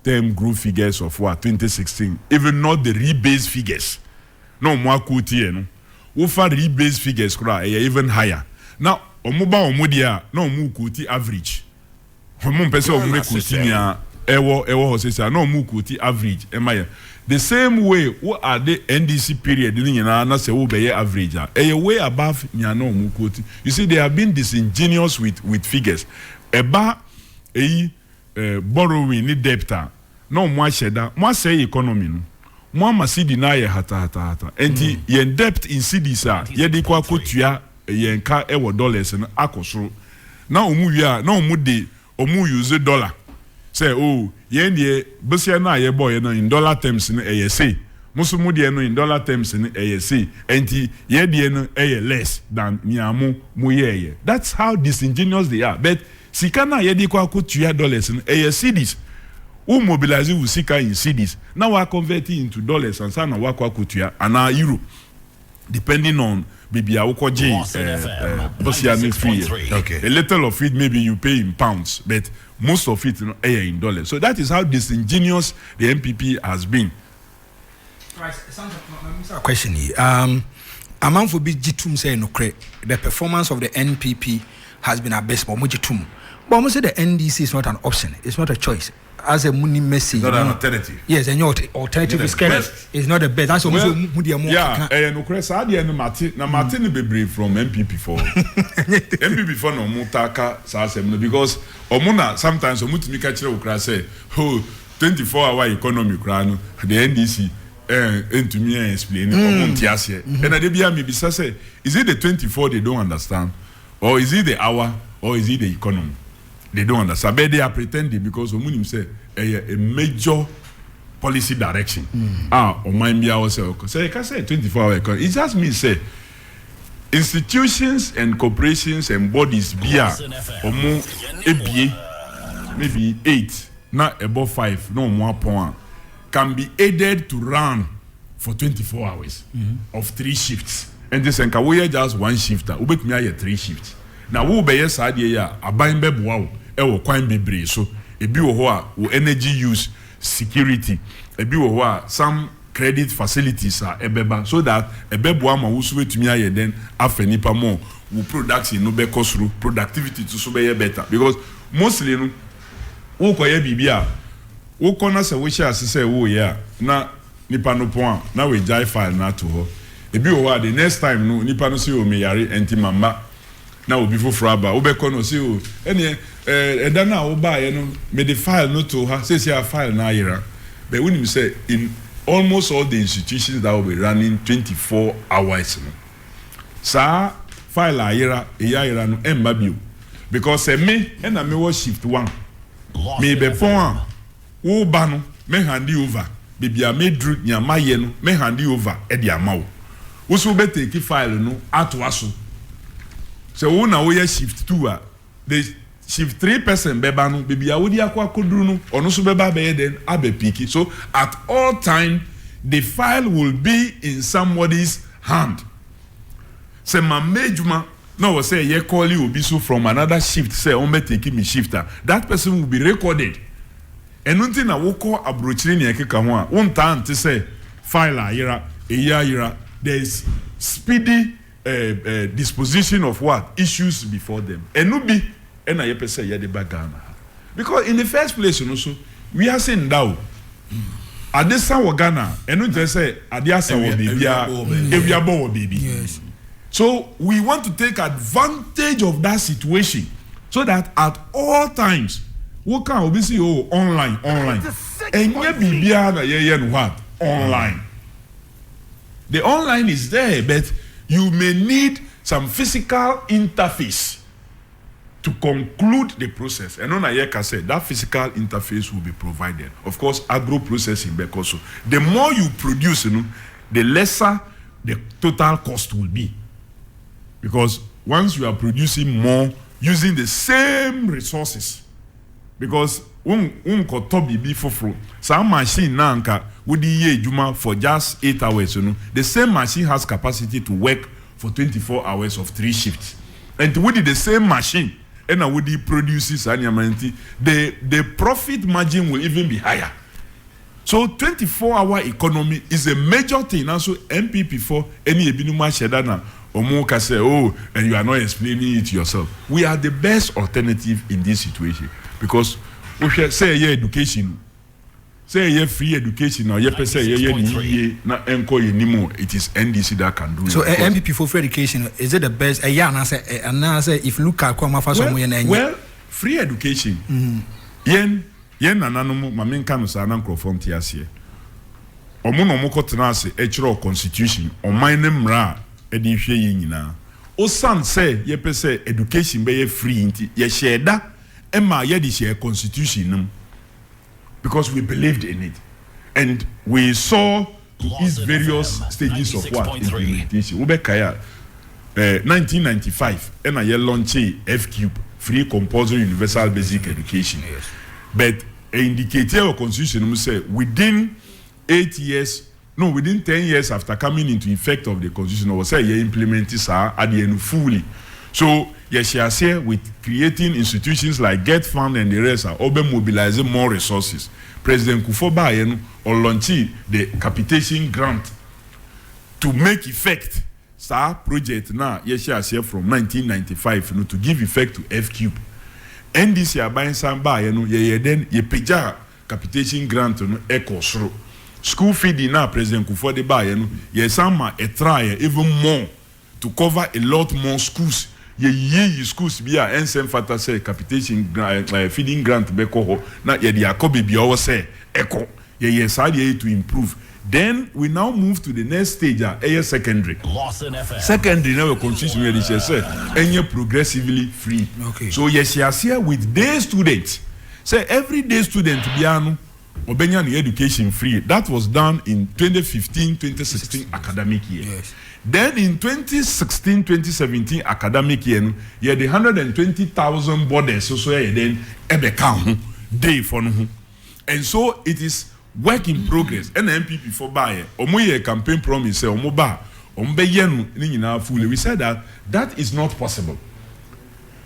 term group figures of what 2016, even not the rebase figures. No more quote no. Ufa rebase figures even higher. Now omuba omudia no mu quote average. Omu pese omu quote ewo hosesa no mu quote average. The same way what are the NDC period na say wo be average way above nyano mu quote. You see they have been disingenuous with figures. Eba borrowing ni debtor no mo sheda mo say economy no mo amasi deny hata enti yen debt in cedis ye de kwa kotua yen ka ewo dollars no akosoro na omu wi na omu de omu use dollar say oh yen de besia na ye boy no in dollar terms no say musu mu de no in dollar terms no say enti ye de no less than nyamu mu ye. That's how disingenuous they are. But Sikana yedi kwa kutuya dollars in cedis. U mobilize u sika in cedis. Now we are converting into dollars and sana wa kwa kutuya and euro. Depending on maybe our J okay. A little of it maybe you pay in pounds, but most of it in dollars. So that is how disingenuous the MPP has been. Right, question here. Among for big Jitum say no credit. The performance of the NPP has been at best, but Mujitum. But almost say the NDC is not an option. It's not a choice. As a money message, not an alternative. Yes, and your alternative is correct. It's not the best. That's almost yeah. No credit. I didn't Martin. Now Martin be brave from MPP for MPP for no mutaka sasem because omuna sometimes omutimi kachire ukra say oh 24-hour economy krano the NDC into me explain omuntiase and I dey be me say is it the 24 they don't understand or is it the hour or is it the economy? They don't understand. But they are pretending because Omunim say a major policy direction. Mind me ourselves. So you can say 24-hour economy. It just means say institutions and corporations and bodies maybe 8, not above 5, no more point, can be aided to run for 24 hours of 3 shifts. And this and we just 1 shift. We be 3 shifts. Now we be yes idea aban be boa e wo kwan bebre so ebi wo ho a wo energy use security ebi wo ho a some credit facilities are ebeba so that ebeboa ma wo so betumi aye then afanipa mo wo production no be kosuru productivity to so be better because mostly no wo koye bibia wo kona se wo share se wo ye na nipa no pon na we jai file na to ho ebi wo ho the next time no nipa no se o me yare enti mama na obi foforo aba obekọ no se o ene eda na oba ye no me the file no to ha say a file na ayira but when you say in almost all the institutions that will be running 24 hours no sa file ayira no emba bio because me na me was shift 1 me be pon wo ba no me hand over bibia me dru nyama ye no me hand over e di ama wo so be take file no ato aso. So when we shift 2 the shift 3 person beba no baby awodi akwa koduru no ono so beba be then abe piki. So at all time the file will be in somebody's hand. Say my majuma no say ye call you obi so from another shift say on be take me shifter that person will be recorded. And nothing na wo call abrochiri ne ekeka ho a won ta ante say file ayira there is speedy disposition of what issues before them. And no be and I say yeah the Ghana. Because in the first place, you know, so we are saying now. Adesa wa Ghana, and not just say Adiasa wa baby. Yes. So we want to take advantage of that situation, so that at all times we can obviously online, and yeah, baby, what online. The online is there, but you may need some physical interface to conclude the process. And on Ayeka said that physical interface will be provided. Of course, agro processing because the more you produce, the lesser the total cost will be. Because once you are producing more using the same resources, because some machine nanka would ye juma for just 8 hours, the same machine has capacity to work for 24 hours of 3 shifts. And with the same machine, and I would produces the profit margin will even be higher. So 24-hour economy is a major thing. Also, MPP for any ebinuma shedana Omoka say, and you are not explaining it yourself. We are the best alternative in this situation because we should say education, say free education, or say na enko yenimo. It is NDC that can do. So it. MPP for free education, is it the best? And I say if you look at well, free education. Yen nananom mamenka no sa na nkrofom tiase. Omo no mo kotena ase echiro constitution, oman ne mra edi hwe yi nyina. O san say ye pese education be ye free nti ye sheda ema ye di share constitution num. Because we believed in it. And we saw these various stages of what implementation. Ubekaya 1995 and I launched F-Cube, free compulsory universal basic education. Yes. But a indicator of constitution say within 10 years after coming into effect of the constitution, was say you implement this at the end fully. So yes, you are here with creating institutions like Get Fund and the rest are over mobilizing more resources. President Kufuor Bayenu or launching the capitation grant to make effect. Star project now yes, you are here from 1995 to give effect to F-Cube. NDC are buying some Bayenu then ye peja capitation grant no echo school feeding now President Kufuor de Bayenu ye some a try even more to cover a lot more schools. Ye schools be a NSM fata say capitation feeding grant beko ho na ye di akobe bi owo say echo ye side to improve. Then we now move to the next stage secondary. Secondary now constitution where they say any progressively free. Okay. So yes, here with day students. Say every day student biano obenya education free. That was done in 2015-2016 academic year. Yes. Then in 2016-2017 academic year, you had 120,000 borders. So then ebe day for no. And so it is work in progress. And MPP for buy omo campaign promise say omo ba ombe yenu ni nyina fully. We said that is not possible.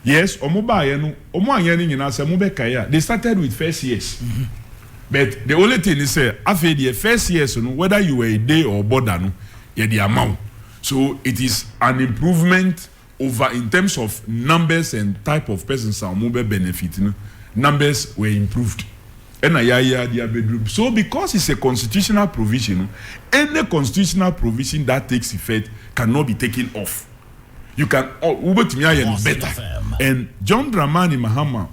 Yes, omo ba yenu omo anya ni nyina say mo be kaya. They started with first years. But the only thing is say after the first years whether you were a day or border no ye the amount. So it is an improvement over in terms of numbers and type of persons are mobile benefit. Numbers were improved. So because it's a constitutional provision, any constitutional provision that takes effect cannot be taken off. You can better. And John Dramani Mahama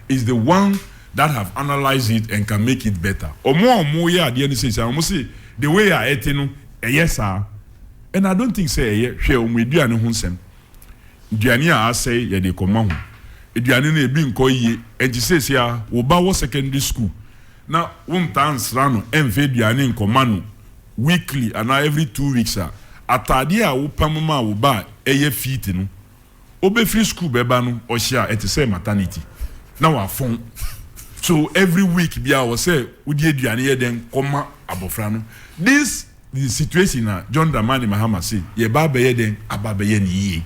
is the one that have analyzed it and can make it better. Or more the way I ate yes sir. And I don't think say we do an hunsem. Diania say ya de command. Diani ne bi nko yi and says ya oba secondary school. Now one times rano enfe diani nkomanu weekly and every 2 weeks atade a wo pamma wo ba eye fit no. Obe free school beba no o share et say maternity. Now wa phone. So every week bia wo say wo die diani ye den koma abofra no. This the situation John Dramani Mahama say ye ba be ye den ababe ni.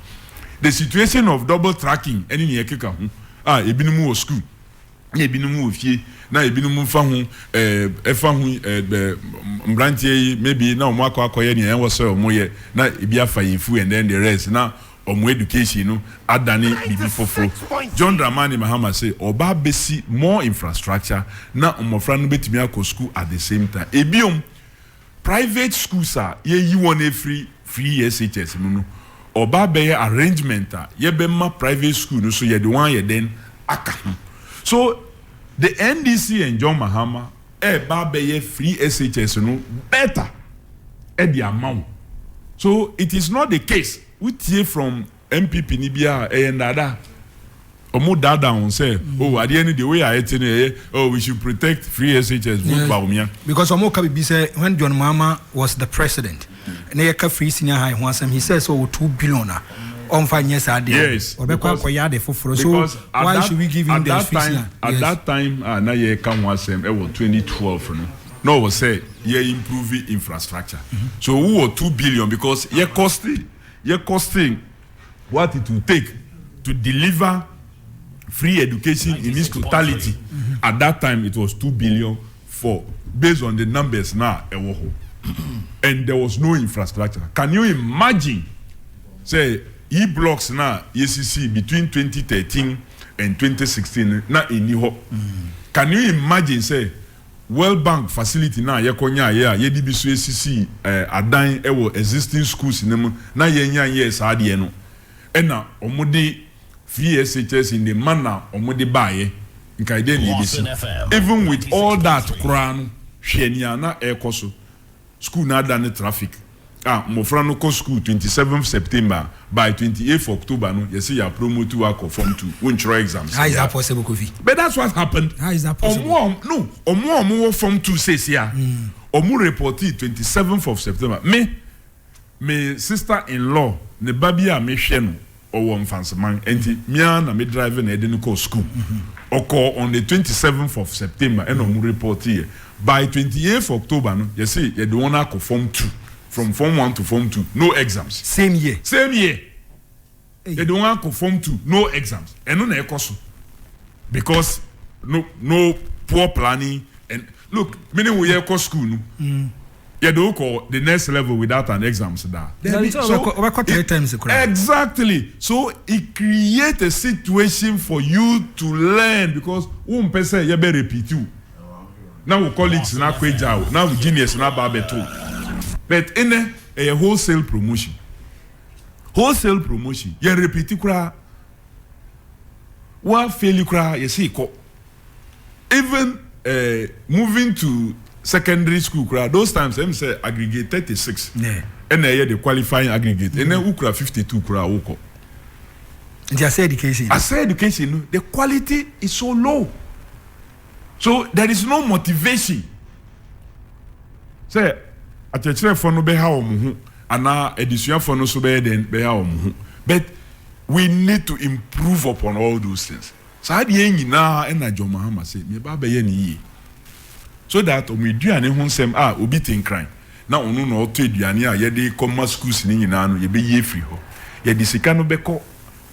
The situation of double tracking any ye keka ho ebinumu wo school ebinumu wo fie na ebinumu fa ho efa ho mbrantie maybe na omo akoye ni en wo say omo ye na ebi afa yifu and then the rest na omo education no adane bibi foforo John Dramani Mahama say oba besi more infrastructure na omofra no betimi akọ school at the same time ebiom private schools are ye won a free SHS no oba be arrangement ye be ma private school no so ye the one ye then aka so the NDC and John Mahama ba be free SHS no better at the amount. So it is not the case. We hear from MPP Nibia and Dada. Omo Dada on say, oh, at the end of the way I we should protect free SHS. Bawumia. Because Omo Kabi said when John Mahama was the president, and free senior high he says, oh, 2 billion. Yes. Because why should we give him the time? At that time, na ye come was 2012. No, was say ye improving infrastructure. So who was 2 billion because ye costing what it will take to deliver free education in its totality. At that time, it was 2 billion for based on the numbers now. And there was no infrastructure. Can you imagine? Say E-blocks now ECC between 2013 and 2016 na iniho. Can you imagine say World Bank facility now yekonya ye di biso ECC adan ewo existing schools nemu na yenya yes ade no. Ena omode free SHS in the manner omode baye nkai dey need even with all that kran hwenia na ekoso school na dan traffic. Mofra no go school 27th September by 28th October no you see your promote to work form 2 won't try exams. How is that possible, Kofi? But that's what happened. How is that possible? Omo form 2 says here. Omo reported 27th of September. Me sister-in-law ne babia me hwe no owo mfanseman enti mia na me driver na edin ko school. Oko on the 27th of September and omo report here by 28th October no you see you don't want to form 2. From Form 1 to Form 2, no exams. Same year. Hey. They don't want to Form 2, no exams. And no ekoso. Because no poor planning. And look, many will go school. No? You don't call the next level without an exam. Exactly. So it creates a situation for you to learn because one person you better repeat you. Now we colleagues na kweja, now we genius na babeto. But in a wholesale promotion, you repeat kura. What fail kura? You see, even moving to secondary school kura. Those times them say aggregate 36. Yeah. And then the qualifying aggregate. And then ukra 52 kura uko. And I say education. The quality is so low. So there is no motivation. Say. Atechere for no be ha omuhu ana edisua for no so be den be ha omuhu but we need to improve upon all those things so de nyina na John Mahama say me ba be ye ni yi so that omeduane ho nsem obi tinkran na onu na oto eduane ye de commerce schools ni nyina no ye be ye free ho ye de sika no be ko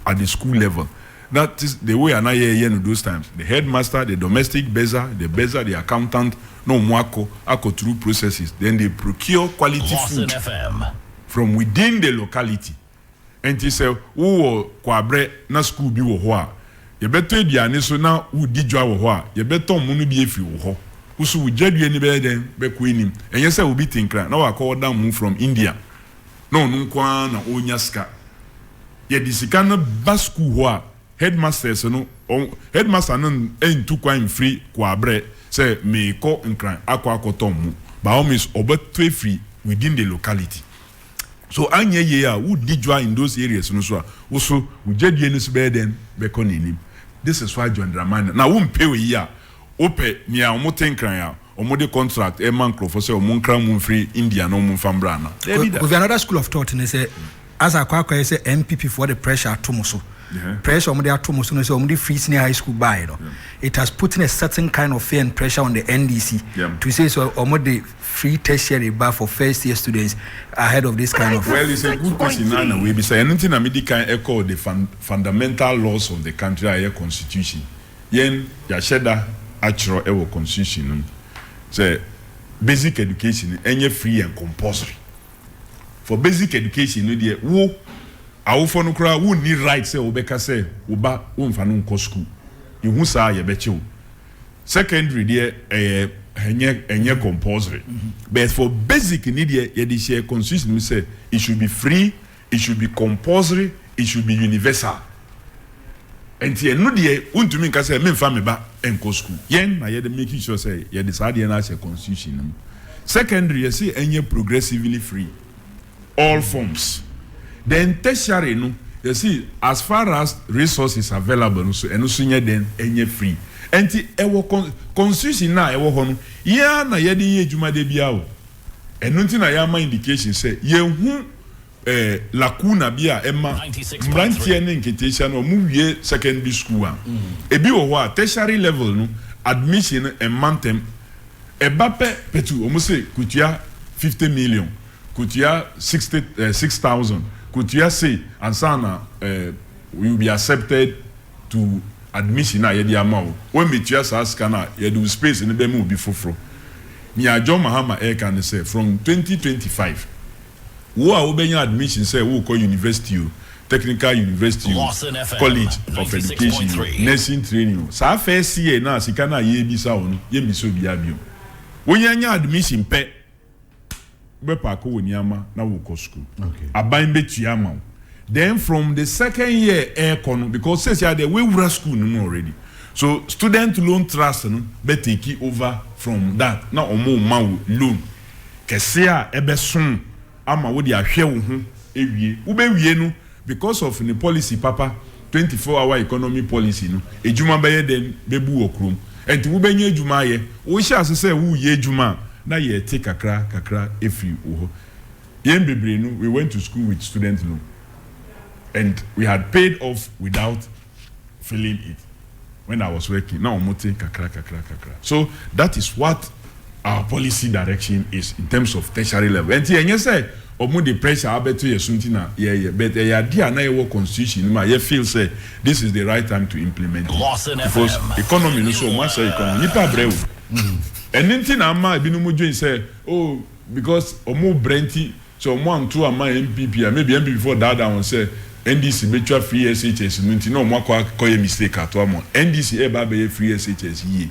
at the school level. That is the way I hear no those times. The headmaster, the domestic beza, the accountant, no mwako, ako through processes. Then they procure quality food from within the locality. And they say, "Oh, kwabre na school bi wo ho a. Ye beto ediane so na wo dijwa wo ho a. Ye beto munu bi efi wo ho. Usu wo jadue ni be den be ko enim. Enye say obi tinkra na wa call down from India. No kwa na onyaska. Ye disika na ba school ho a. Headmasters no headmaster no entu kwan free kwabre say me ko nkran akwa mu by all means obeto free within the locality. So anye ye a wo dijwa in those areas no so a wo so wo jadue no so be den be ko nenim. This is why John Dramani na wo mpe we ya ope ni a omo tenkran a omo de contract e man crofo say omo nkran mu free India no mu fambra na. With another school of thought and say as akwa say MPP for the pressure to so. Pressure on the atomoso so on the free senior high school by it has put in a certain kind of fear and pressure on the NDC to say so on the free tertiary bar for first year students ahead of this kind of well it's a good question now we be say anything that we can echo the fundamental laws of the country our constitution yen ya sheda actual ewo constitution say basic education any free and compulsory for basic education no dey wo awofo no kura who need right say obeka say oba wonfa no nko school ihu saa ye beche secondary there enye compulsory but for basic need ye dey share constitution me say it should be free, it should be compulsory, it should be universal. Enti enu de untumi nka say me mfa me ba enko school yen na ye dey make sure say ye decide na share constitution. Secondary you see enye progressively free all forms. Then tertiary no you see as far as resources available so enu so nye then enye free. Enti ewo constitution na ewo ho no ya na ye dey adwuma de bia o enu nti na ya ma indication say ye hu lacuna bia ema mbrantie ne nketesia no mu wie secondary school a ebi wo ho a tertiary level no admission and mantem ebape petu omo say kutia 50 million kutia 6,000 kutia say ansana will be accepted to admission na yedi amao when metua saska na yedi space ne be mu bi foforo ni ajo Mahama can say from 2025 wo a obenya admission say wo ko university technical university college of education nursing training sa first year na sika na ye bi sa wonu ye bi so bi abio wonyanya admission pe be pa ko woni ama na wo ko school aban betua ama. Then from the second year aircon because says yeah the way we school no already. So student loan trust no be take over from that. Now omo ma loan. Kese a ebe son ama wo de ahwe wo ho ewie. Wo be wie no because of the policy papa 24-hour economy policy no. Ejuma be ye den bebu okrom. Enti wo be nya ejuma ye. Wo sha say wo ye ejuma na ye take kakra efi wo. Yen bebre no we went to school with student loan. And we had paid off without feeling it when I was working. Now, kakra. So that is what our policy direction is in terms of tertiary level. And you say, the pressure I bet you suntina, but the idea na your constitution, you feel say this is the right time to implement it. Because economy no so much economy. Nipa brew. And then ama binumu join say, oh, because brenti, so one two ama MPP, maybe MPP before that one say. NDC betwa free SHS nti no mo akwa mistake ato amo NDC eba be free SHS ye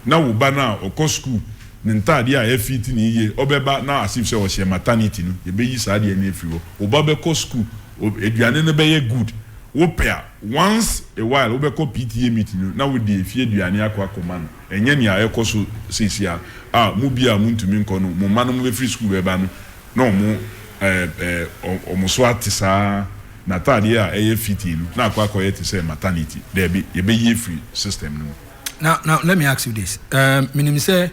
na wo ba na okọ school ne ntade a fit ni ye obeba na asif se o she maternity no ye be yi sa de na efiri wo oba be ko school eduane no be ye good wo pair once a while wo be ko PTA meeting no na wo de efie eduane akwa koma no enye ni a ekọ so sesia mu bia mu ntumi nko no mo ma no mo be free school be ba no no mo omo so atisa na tadi a fitting na akwa yet say maternity there be ye free system no. Now let me ask you this. Meaning say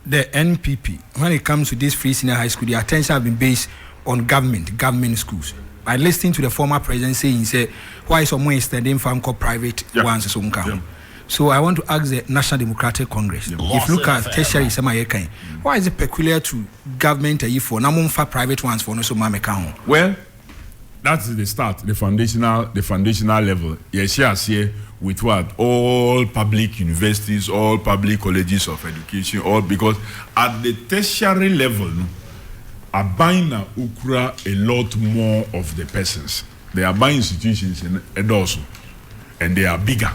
the NPP when it comes to this free senior high school the attention have been based on government schools. I listened to the former president saying say why someone extending farm called private ones so So I want to ask the National Democratic Congress if you look at tertiary why is it peculiar to government for na for private ones for no so mama. Well, that's the start, the foundational level. Yes, here with what? All public universities, all public colleges of education, all because at the tertiary level, are buying ukra a lot more of the persons. They are buying institutions and also, and they are bigger.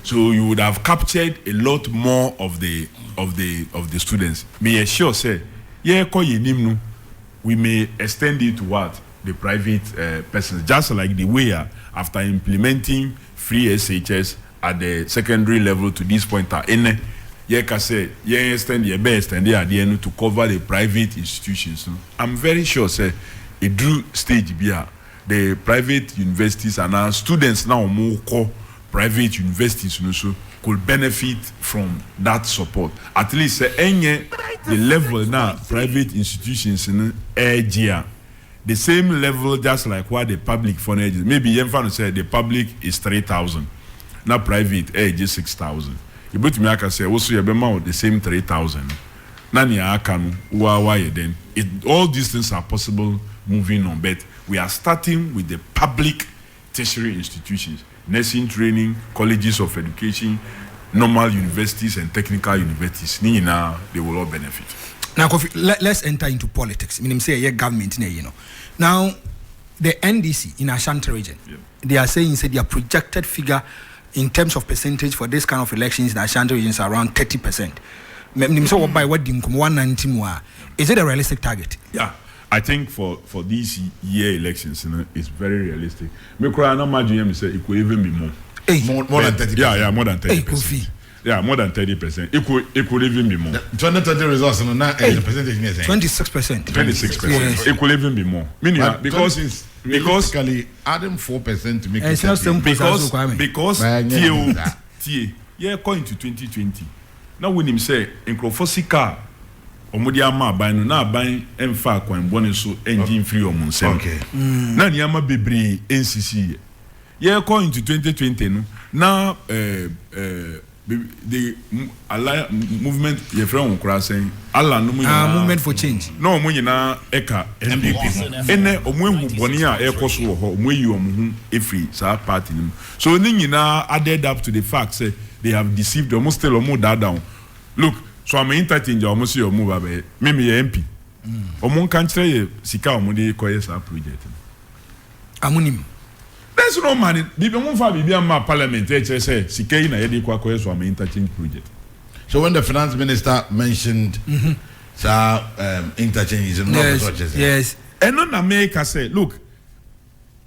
So you would have captured a lot more of the students. May assure say, we may extend it to what? The private persons, just like the way after implementing free SHS at the secondary level to this point, extend your best and they are there to cover the private institutions. I'm very sure, say, it drew stage here. The private universities and our students now more private universities so could benefit from that support. At least the level now private institutions in area. The same level, just like what the public funded. Maybe you can say the public is 3,000, now private is 6,000. You put me, I can say also you the same 3,000. Nani akanu why then? All these things are possible moving on, but we are starting with the public tertiary institutions, nursing training, colleges of education, normal universities and technical universities. They will all benefit. Now, Kofi, let's enter into politics. I mean, say government, Now, the NDC in Ashanti region, they are saying their projected figure in terms of percentage for this kind of elections in Ashanti region is around 30%. By what 190 is it a realistic target? Yeah, I think for these year elections, it's very realistic. Me cry no imagine me say it could even be more. More than 30%. Yeah, more than 30%. Kofi. Yeah, more than 30%. It could even be more. 2020 results, no, now the percentage is 26%. 26%. Yes. It could even be more. Meaning because basically adding 4% to make it's it not simple. because yeah, going to 2020. Now when him say Nkrofosika omudi ama ban no na ban emfa kwan bone so engine free omon sem. Okay. Na niama bebre NCC. Yeah, going to 2020 no. Now the alliance movement ye friend nkura saying Allah no movement for change. No omo nyina eka NPP. Ene omo ehu bone a ekoso wo ho omo yi omo hu efri sa party nim. So ni nyina added up to the fact say they have deceived almost still almost that down. Look, so I'm interchange almost your move abe. Maybe MP. Omo kanchre ye sika omo de koye sa project. Amunim. There's no money. Bibi mo fa bibi am parliament e say sika yi na ye de kwa koye so am interchange project. So when the finance minister mentioned interchange is not such as yes. And on America say, look,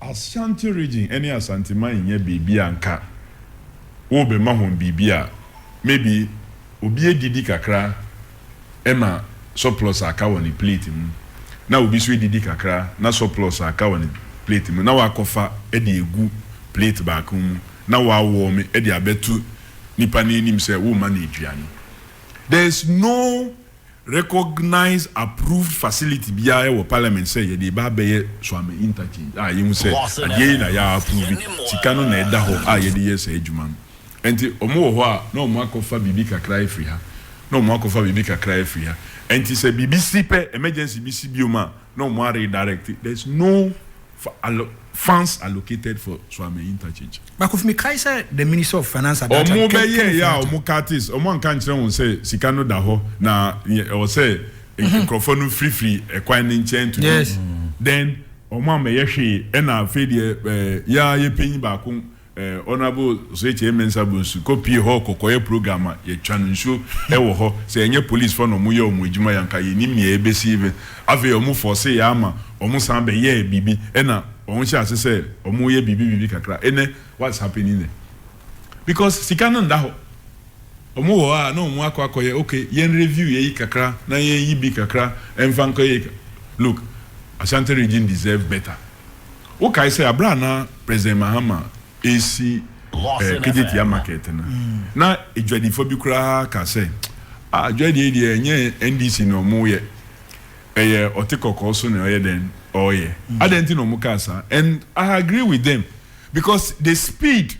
Ashanti region any Ashanti man ye bibi anka. Obe mahon bibia maybe obi edidi kakra ema surplus aka woni plate mu na obi so edidi kakra na surplus aka woni plate mu na wakofa edi egu plate back mu na wawo me edi abetu nipa na enim say wo ma na eduane. There is no recognized approved facility bia e parliament say ye dey ba be so am interchange you say ade na ya approve sika no na eda ho ye dey say adwuma. Enti omo wo ho a na omo akofa bibi kakra efri ha na omo akofa bibi kakra efri ha enti se bibi sipe emergency bc bioma na omo are redirect. There's no funds allocated for Swami interchange. But if me kai say the Minister of Finance at that omo be ye ya omo katis omo anka nkyere won say sika no da ho na o say microphone no free ekwan ni nchen to yes. Then omo am ye hwe e na afi de ya ye penyi ba ko honorable Soeche Mensabunsu copy ho kokoye program ye twa nso e wo ho se enye police for no mu ye omo ejuma yanka ye nim ye ebesi even ave omo force ya ama omo san be ye bibi e na omo sha se omo ye bibi kakra ene what's happening there because sikana nda ho omo wo a na omo akoye okay yen review ye kakra na ye yi bi kakra emfa nko ye look Ashanti region deserve better. Okay say abra na President Mahama AC kejeti ya market na ejwadifo bi kura ka say adwadi e enye NDC no mu ye eye otikoko so na oye den oye adenti no mu kasa and I agree with them because the speed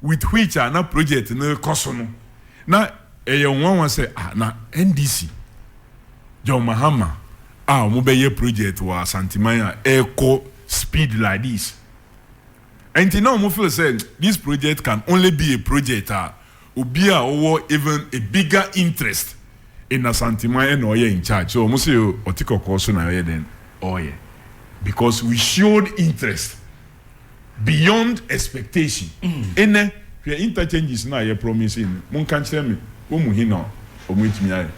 with which na project no koso no na eye won say na NDC John Mahama mo be ye project wa Santimanya eco speed like this. And now I feel say this project can only be a project ubia or even a bigger interest in Asantima and Oye in charge. So I say otiko koso na Oye then Oye. Because we showed interest beyond expectation. And the interchanges now you're promising. Mon can't tell me, Omuhino, Omuitmi.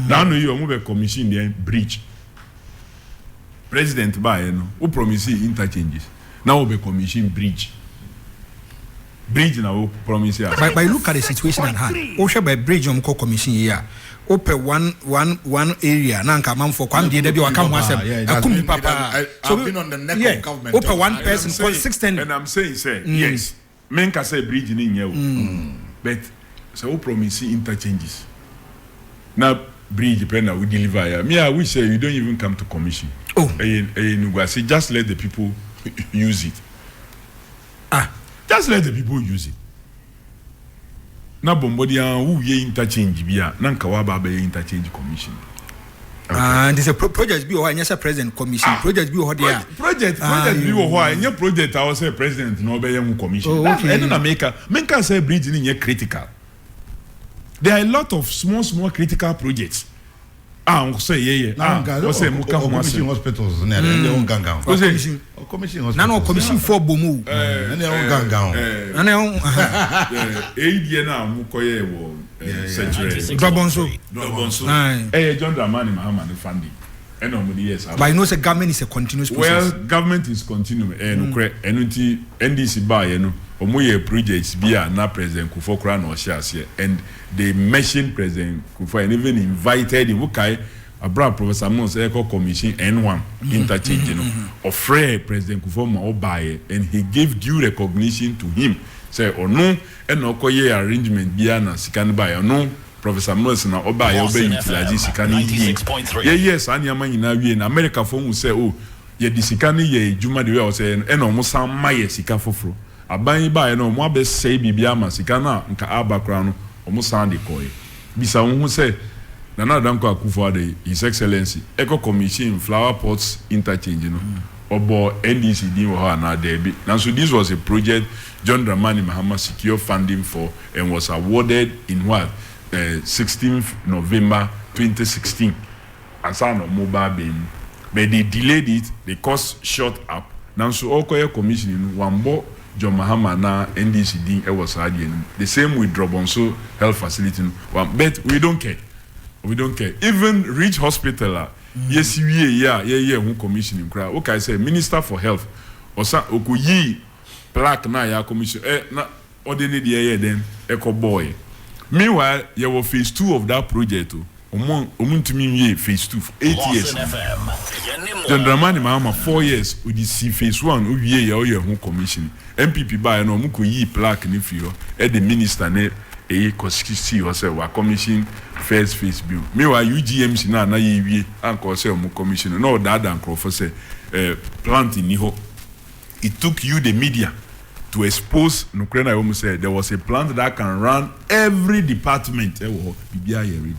Now no you move a commission the bridge. President Bayeno, who promising interchanges. Now we commission bridge now promise here. But look at the situation at hand. Osha by bridge on commission here. Open one area. Nanka man for kwam dey be wakam wasem. Papa. So I've been on the neck of government. Open one person for 16. And I'm saying yes. Men can say bridge in here. But so promising interchanges. Now bridge depend we deliver here. Me I wish say you don't even come to commission. Say just let the people use it. Just let the people use it. Na bombodia who ye interchange bia na nkawa ba be interchange commission. And there's a project be or yes president commission. Project be or there. Project be or any project I say president no be yam commission. And na make say bridge ni critical. There are a lot of small critical projects. say yeah. What's say muka commission hospitals near the own gang. Commission hospitals. No commission for Bomu. And their own gang. And I own 8 years now mukoye wo century. Dobonso. John Dramani Mahama the funding. And on the years. But I know the government is a continuous process. Well, government is continuing. And NDC buy omoye projects bia na President Kufuor kra no shares here, and they mentioned President Kufuor and even invited him. Okay, abra Professor Mons Eco Commission N1 interchange, you know, offer President Kufuor ma obaye, and he gave due recognition to him. Say or no, and no koye arrangement bia na sikan buy or no. Professor Mons na obaye obey utilize sikan yes, anyama nyina wie na America for who say oh ye disikani ye juma de we say and almost some maye sika foforo. Aban ba no mo abe say bibia ma sika na nka abakra no omo sande koy bisa won say Nana Danko Akufo-Addo His Excellency Eco Commission Flower Pots Interchange no obo NDC din wo ha na debi now so this was a project John Dramani Mahama secured funding for and was awarded in what 16th November 2016 as an mobile being but they delayed it the cost shot up now so Okoye Commission in Wambo John Mahama na NDC din e was again the same with Drobonso Health Facility but we don't care even Rich Hospital yes yeah who commission in crowd okay I say Minister for Health osa okuyi plaque na ya commission na ordinary there then eco boy meanwhile you were phase 2 of that project omuntumi phase 2 for 8 years John Dramani Mahama 4 years with the phase 1 owie ya oye who commission MPP by no mukoyi plaque ni fio the minister ne constituency yourself wa commission first phase bill meanwhile UGMC na ye wie anko say mu commission no that and crofo say plant in ho it took you the media to expose no krena you say there was a plant that can run every department bibia here ready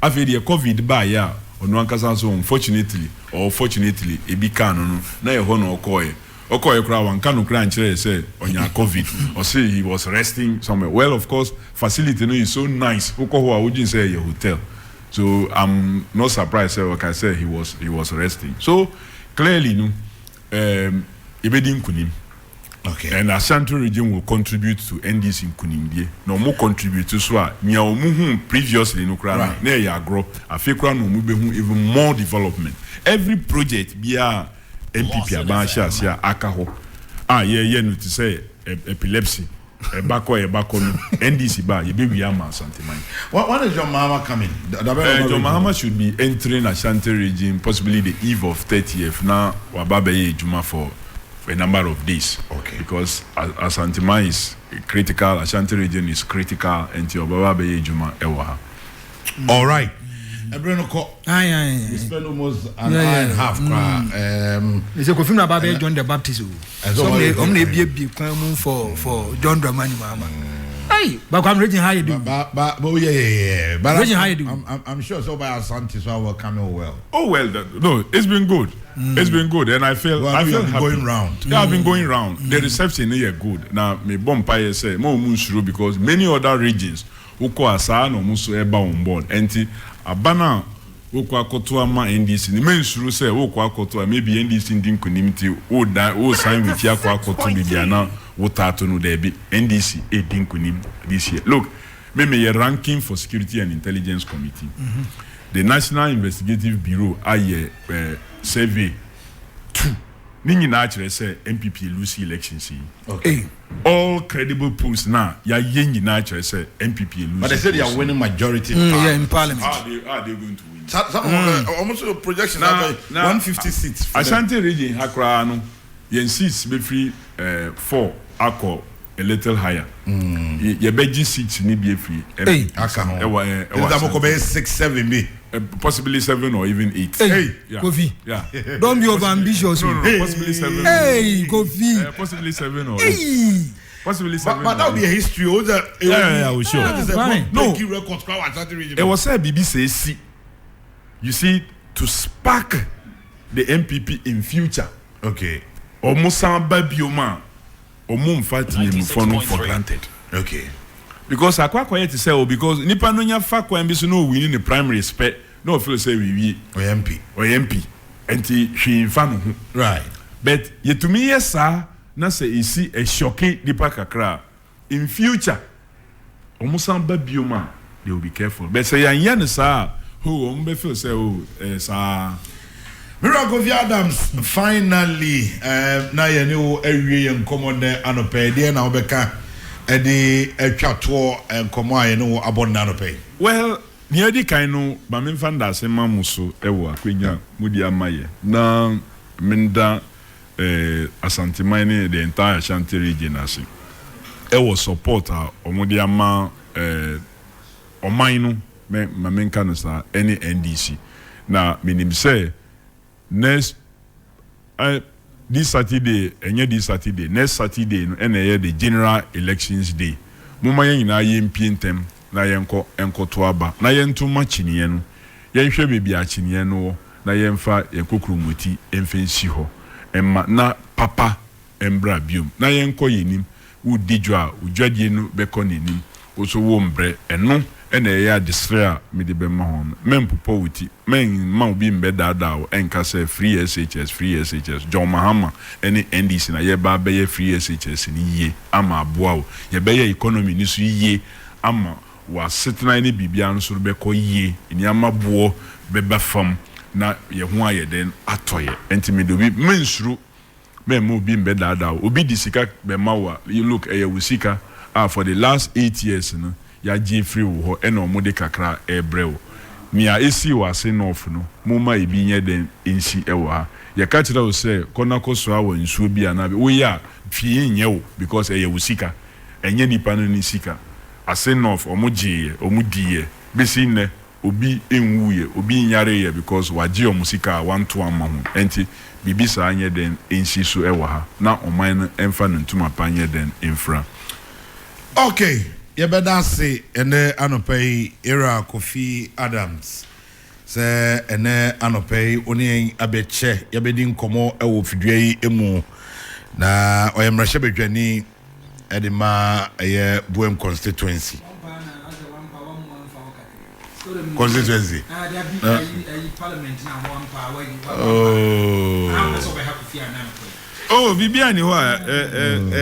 after the COVID by ya ono ankasa so unfortunately or fortunately e bi kan no na ye ho no okoye kra wan kanu kra nchire say onya COVID or say he was resting somewhere well of course facility no is so nice uko ho awujin say your hotel so I'm not surprised say like I said he was resting so clearly no ebedi kunim okay and Ashanti region will contribute to NDC kunimdie no more contribute so a nya omuhu previously no kra na ya agro afekra no mu behu even more development every project bia MPP abansha sia akaho ye no to say epilepsy ebako no NDC ba ye be wi ama Asante man when is John Mahama coming John Mahama should be entering Ashanti region possibly the eve of 30th now wababa ye juma for a number of days okay because Asante man is critical Ashanti region is critical and your baba ye juma ewa all right we spend almost an hour and a half. They say Kofi Adams John the Baptist. Some be for John Dramani Mahama. Hey, but I'm reading how you do. But yeah. But how you do. I'm sure so by Asante so I will come well. Oh well, no, it's been good. It's been good, and I feel happy. Going round. Yeah, I've been going round. The reception here good. Now me bompire say more munsuru because many other regions uko asa no muso eba on board. Enti abana uko akoto ama NDC ni mensuru say uko akoto maybe NDC ndin kunimti o sign with ya kwa akoto bibiana wotato no debi NDC edin kunim this year. Look, me ranking for Security and Intelligence Committee. The National Investigative Bureau aye survey 2 Nini na actually say MPP lose elections. Okay. All credible polls now ya yengi na actually say MPP lose. But they said they are winning majority in parliament. How are they going to win? Almost a projection 150 seats. Ashanti region hakra no yen seats be free 4 akọ a little higher. Ye beji seats ni be free. Ewa 6 7 be. Possibly 7 or even 8. Hey, yeah. Kofi. Yeah. Don't be over ambitious. No, possibly 7. Hey, Kofi. Possibly 7 or 8. Possibly 7. But that would be a history. Yeah, we sure. No. It was a BBC. You see, to spark the MPP in future. Okay. Almost some babioma. Almost fighting for granted. Okay. Because I quite quiet to say, because Nipa no nya fa kwa mbiso no winning the primary respect no feel say we MP enti hwe fa no ho right but yetumi yesa na say isi a shocking dipa kakra in future omusan ba bioma they will be careful but say yan sa who be feel say sa Hon Kofi Adams finally na ye ne wo awie ye nkomo ne anope de na obeka e de atwato nkomo aye ne wo abon na anope well near the kind no ba me fanda se mamuso ewo akwenya mudi amaye na minda Asante Mine the entire Ashanti region ase ewo support a omudi ama oman no me menka no sa any NDC na minim say next this Saturday next Saturday no the general elections day muma yen na mpientem na yenko enkoto aba na yento machiniye no yenhwe bebi achiniye no na yemfa yekokrumuti emfensi ho emma na papa embra biom na yenko yenim udijwa udwadie no beko nenim oso wo mbre eno ena ya disrea me de bema ho mempopo wuti men ma obi mbedada o enka say free SHS John Mahama any NDC na ye ba be ye free SHS ni ye ama aboa o ye be ye economy ni so ye ama wa setna ni bibia no so be ko ye ni ama boo be ba fam na ye ho aye den atoye enti me do bi mensuru me mo bi mbedada o obi disika be ma wa you look e wusika for the last 8 years no ya ji free wo ena omode kakra ebrew mia esi wase north no moma ebi nye den ensi ewo ha ya ka kira wo se kona koso awo nsuo bi anabe wo ya fie nye wo because eye wusika enye nipa no ni sika ase north omoje omudie besi ne obi enwuye obi nyare ye because waji omusika wanto ama ho enti bibisa anye den ensi so ewo ha na oman no emfa no ntuma pa anye den infra. Okay, you better say ene anope era Kofi Adams. Se ene anope oni abeche ye bedi nkomo ewo fidue emu na oyemrahye bedwani edema eye Buem constituency. Constituency. Oh, Viviani,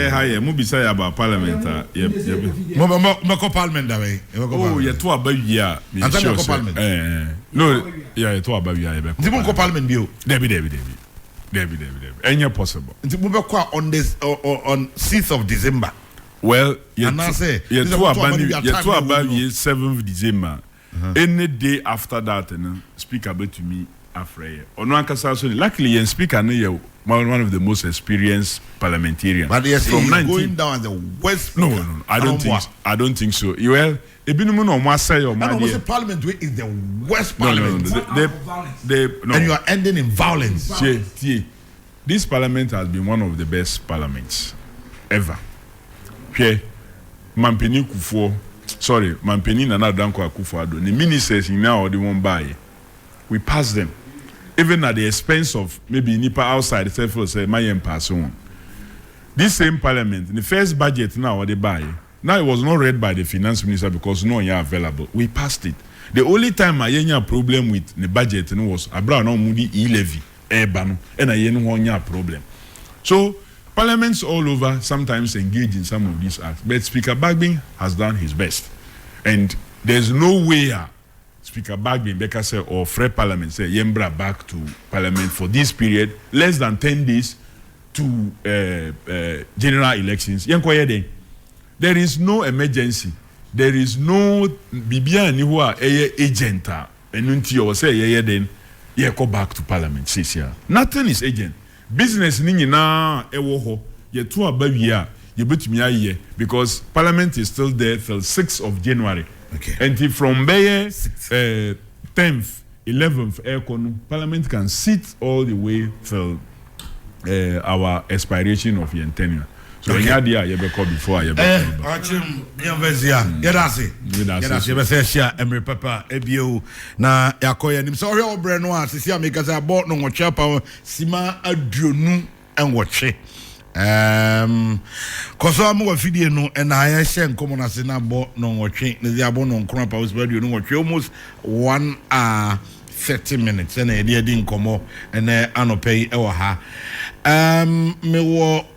higher, Mubisa about parliament. Moko parliament that way. Oh, you're too about year. No, yeah, too about year. Moko parliament bill. Debbie. Any possible. On this on 6th of December. Well, you're too about 7th December. Any day after that, speak about to me. Luckily, and speaker, one of the most experienced parliamentarians. But yes, from going down as the West. No, I don't think so. Well, the parliament is the West Parliament. No. And you are ending in violence. This parliament has been one of the best parliaments ever. Mampeni Nana Danko Akufo-Addo. The ministers in now they won't buy. We pass them. Even at the expense of maybe Nipa outside, say my person. This same parliament, in the first budget now they buy. Now it was not read by the finance minister because no one available. We passed it. The only time I had a problem with the budget was Abra no Moody e-levy, and I had a problem. So parliaments all over sometimes engage in some of these acts. But Speaker Bagbin has done his best. And there's no way Speaker Bagbin Becker said or Fred Parliament say Yembra back to Parliament for this period, less than 10 days to general elections. There is no emergency. There is no Bibia Niwa agent and or say then go back to Parliament. Nothing is agent. Business na ewoho ye two abavia ye betumi because Parliament is still there till 6th of January. Okay. And from there 10th, 11th Parliament can sit all the way till our expiration of your tenure. So when you are you be called before you be Achim Yamvezia Yedasi Yedasi share Emery Papa Ebio na yakoya nim so hwe obre no asisi ameka say abot no chapa sima adronu enwoche Koso amu wa fidie no and I share common as in a bo no watching the abon on crop house where you know what almost 1 hour 30 minutes and a dear didn't come and I pay our ha. Me